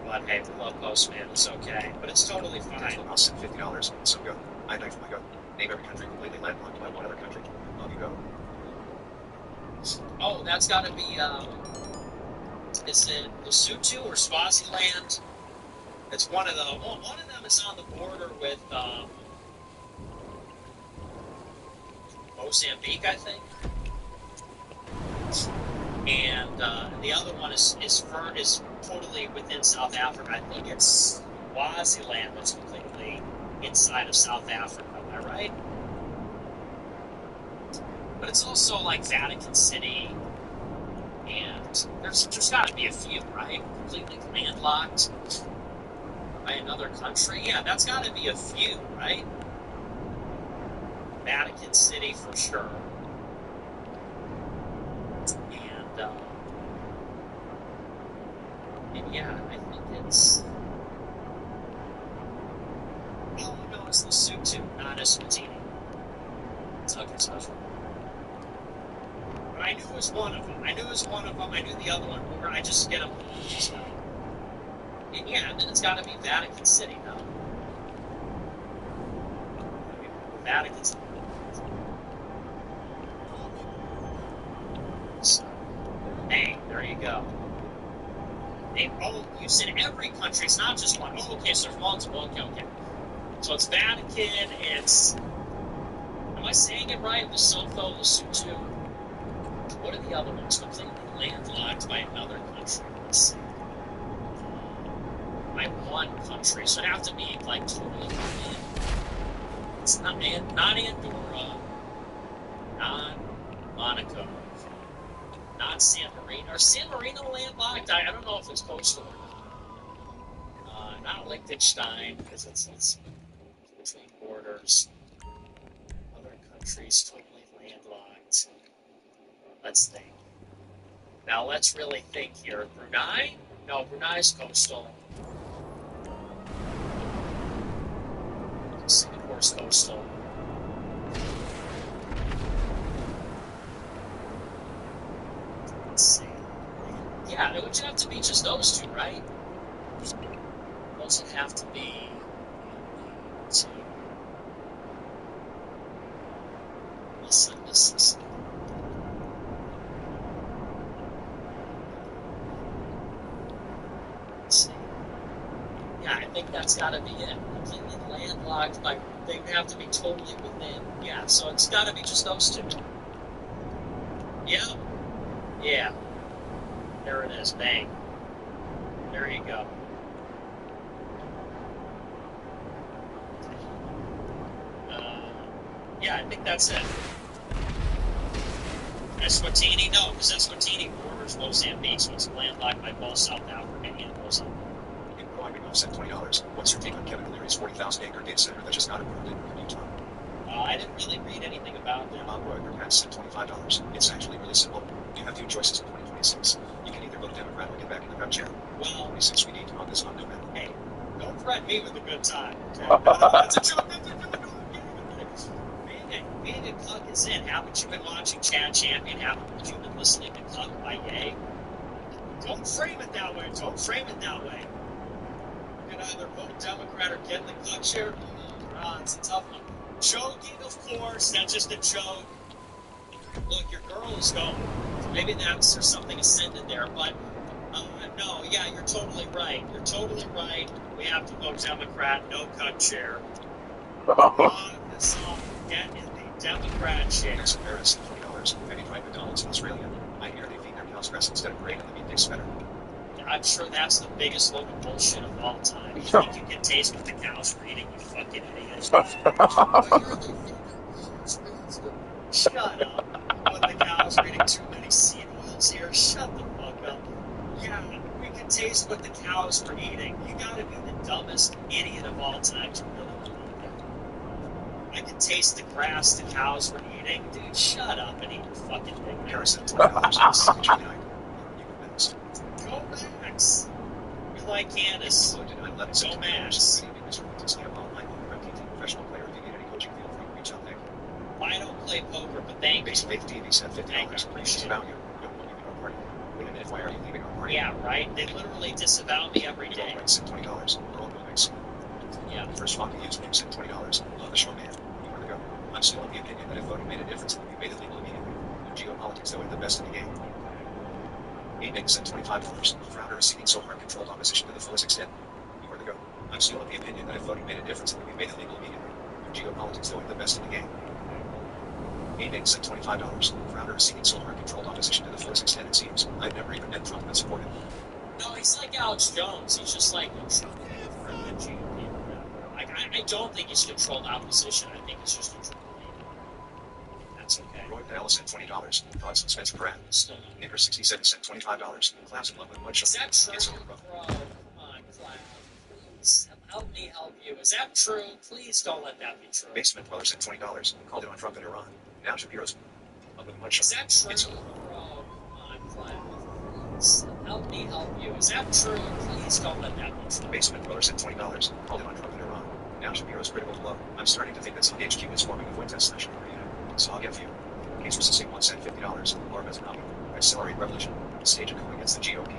But hey, we love Postman. It's okay, but it's totally fine. I'll send $50. So go. I knife my go. Name every country completely landlocked by one other country. Love you, go. Oh, that's got to be. Is it Lesotho or Swaziland? It's one of the. Well, one of them is on the border with Mozambique, I think. And the other one is totally within South Africa. I think it's Swaziland that's completely inside of South Africa. Am I right? But it's also like Vatican City, and there's got to be a few, right? Completely landlocked by another country. Yeah, that's got to be a few, right? Vatican City for sure. And yeah, I think it's. Oh no, it's Lesotho, not Eswatini. It's okay, special. But I knew it was one of them. I knew the other one. I just get them confused now. And yeah, and then it's got to be Vatican City now. Vatican City. So, hey, there you go. You said every country. It's not just one. Oh, okay, so there's multiple. Okay. So it's Vatican, and it's. Am I saying it right? Lesotho, Lesotho. What are the other ones? Completely landlocked by another country. Let's see. By one country. So it'd have to be like totally. It's not Andorra, not Monaco, not San Marino. Are San Marino landlocked? I don't know if it's coastal or not. Not Liechtenstein, because it's between borders. Other countries totally landlocked. Let's think. Now let's really think here. Brunei? No, Brunei's coastal. Singapore's coastal. Let's see. Yeah, it would have to be just those two, right? Those would have to be two. Listen. got to be it. Completely landlocked by. They have to be totally within. Yeah, so it's got to be just those two. Yeah. Yeah. There it is. Bang. There you go. Yeah, I think that's it. Eswatini? No, because Eswatini borders Mozambique, so it's landlocked by both South Africa and Mozambique. Growing offset $20. What's your take on Kevin O'Leary's 40,000-acre data center that just got approved in Utah? I didn't really read anything about that. Bob Royer has said $25. It's actually really simple. You have two choices in 2026. You can either vote Democrat or get back in the gun chair. Well, 26, we need to on this on November. hey, don't threaten me with a good time. That's a joke. That's a joke. Being a cuck is in. Haven't you been watching Chad Champion? Haven't you been listening to Cuck by Ye? Don't frame it that way. Don't frame it that way. You can either vote Democrat or get in the cuck chair. It's a tough one. Joking, of course. That's just a joke. Look, your girl is going. Maybe there's something ascended there, but no, yeah, you're totally right. You're totally right. We have to vote Democrat, no cuck chair. Get in the Democrat chair. Next Paris, $20. Have you tried McDonald's in Australia? I hear they feed their cows grass instead of grain and the meat tastes better. I'm sure that's the biggest load of bullshit of all time. You think you can taste what the cows are eating, you fucking idiot. Shut up. What the cows are eating too many seed oils here. Shut the fuck up. Yeah, we can taste what the cows are eating. You gotta be the dumbest idiot of all time to really believe that. I can taste the grass the cows were eating. Dude, shut up and eat your fucking thing. Paris at $20. Go Max. You like Candace. Go Max. Professional player. If you need any coaching, feel free to reach out there. I don't play poker, but thank you. Base Faith TV said $50. Disavow you. Don't want you in our party. Wait a minute, why are you leaving our party? Yeah, right? They literally disavow me every day. Rights at $20. Earl Gomez. Yeah. First Flock to use names at $20. Love the show, man. You want to go? I'm still of the opinion that if voting made a difference, then we made it legal immediately. In geopolitics, though, we're the best in the game. 8 Niggas at $25. Crowder is seeking so hard controlled opposition to the fullest extent. You are the go. I'm still of the opinion that if voting made a difference, then we made it legal immediately. In geopolitics, though, we're the best in the game. 8 Niggas at $25. Crowder is seeking so hard controlled opposition to the fullest extent, it seems. I've never even met Trump and supported him. No, he's like Alex Jones. He's just like Trump for the GOP. Like, I don't think he's controlled opposition. I think it's just a triple lead. That's okay. Roy Dallas at $20. Thoughts on Spencer Pratt? Still not. Nigger 67 cent $25. Class in love with much. Is that true? Bro, come on, Cloud. Please, help me help you. Is that true? Please don't let that be true. Basement Dwellers at $20. Called it on Trump and Iran. Now Shapiro's love with much. Is that true? Bro, come on, Cloud. Please, help me help you. Is that true? Please don't let that be true. Basement Dwellers at $20. Called it on Trump and Iran. Now Shapiro's critical to love. I'm starting to think that some HQ is forming a Fuentes National Arena. So I'll get you. Case was a 1 cent $50. Laura Bezanomi. Accelerate revolution. Stage a coup against the GOP.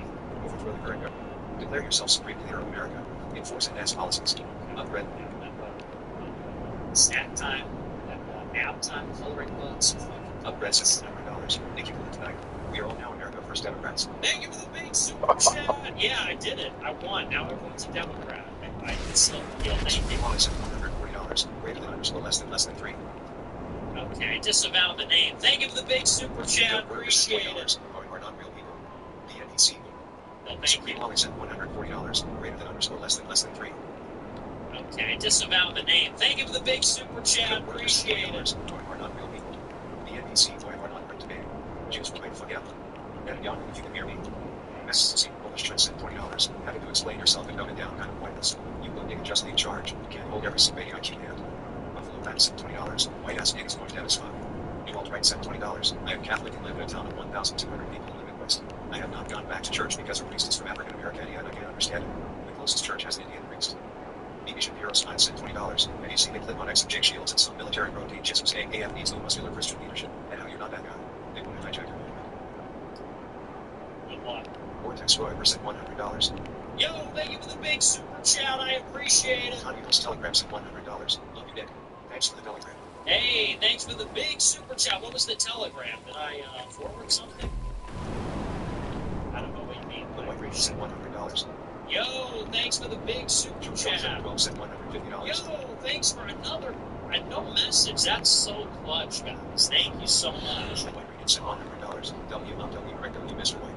Overthrow the current government. Declare yourself supreme leader of America. Enforce advanced policies. Upgrade. Snack time. Nap time. Coloring books. Upgrade $700. Thank you for tonight. We are all now America First Democrats. Thank you for the big super chat. Yeah, I did it. I won. Now everyone's a Democrat. I can still feel anything. Wallace at $140. Greater than underscore less than 3. Okay, disavow the name. Thank you for the big super chat. Appreciate it. Are not real people. The NPC. Well, thank you. Wallace at $140. Greater than underscore less than 3. Okay, disavow the name. Thank you for the big super chat. Appreciate it. Are not real people. The NPC. Are not meant to be. Jews will wait for you. And young, if you can hear me. SC Polish Tricks at $20. Having to explain yourself and dumb it down kind of pointless. You will get justly in charge. You can't hold every single IQ hand. Buffalo Bats at $20. White ass niggas going dead as fuck. New alt-rights at $20. I am Catholic and live in a town of 1,200 people in the Midwest. I have not gone back to church because a priest is from African America and I can't understand it. The closest church has an Indian priest. Maybe Shapiro Science at $20. Have you seen a clip on X of Jake Shields and some military bro teaches saying AF needs no muscular Christian leadership and how you're not that guy? They want to hijack your movement. Good luck. Vortex Roivers at $100. Yo, thank you for the big super chat. I appreciate it. Communist telegrams at $100. Love you, Nick. Thanks for the telegram. Hey, thanks for the big super chat. What was the telegram? Did I forward something? I don't know what you mean. The White Rages at $100. Yo, thanks for the big super chat. Joe sent $150. Yo, thanks for another. No message. That's so clutch, guys. Thank you so much. White Regan sent $100. W, Mr. White.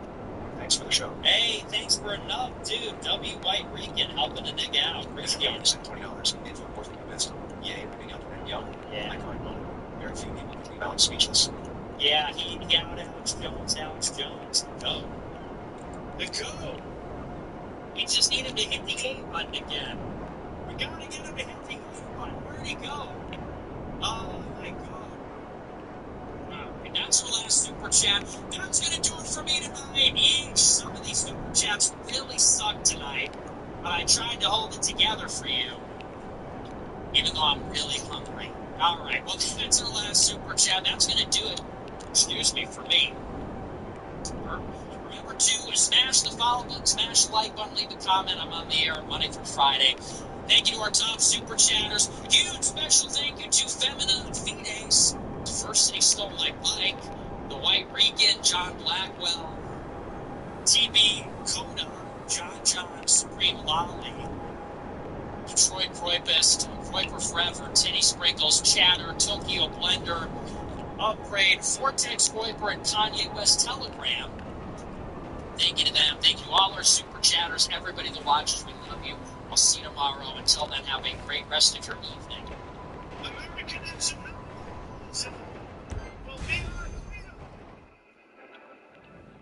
Thanks for the show. Hey, thanks for enough, dude. W. White Regan helping a nigga out. Appreciate it. Sent $20. Info more from convinced. Yay, ripping out and young. Yeah. Iconic moment. Very few people can leave out speechless. Yeah, he out Alex Jones. Go. The go. We just need him to hit the A button again. We gotta get him to hit the A button. Where'd he go? Oh my god. And that's our last super chat. That's gonna do it for me tonight. Eesh, some of these super chats really suck tonight. But I tried to hold it together for you. Even though I'm really hungry. Alright, well that's our last super chat. That's gonna do it. Excuse me, for me. Remember to smash the follow button, smash the like button, leave a comment. I'm on the air Monday through Friday. Thank you to our top super chatters. Huge special thank you to Femina and Fides, Diversity Stole My Bike, The White Regan, John Blackwell, TB Coda, John, Supreme Lolly, Detroit Croipist, Croiper Forever, Tinny Sprinkles, Chatter, Tokyo Blender, Upgrade, Vortex Croiper, and Kanye West Telegram. Thank you to them. Thank you to all our super chatters, everybody that watches. We love you. I'll see you tomorrow. Until then, have a great rest of your evening. American is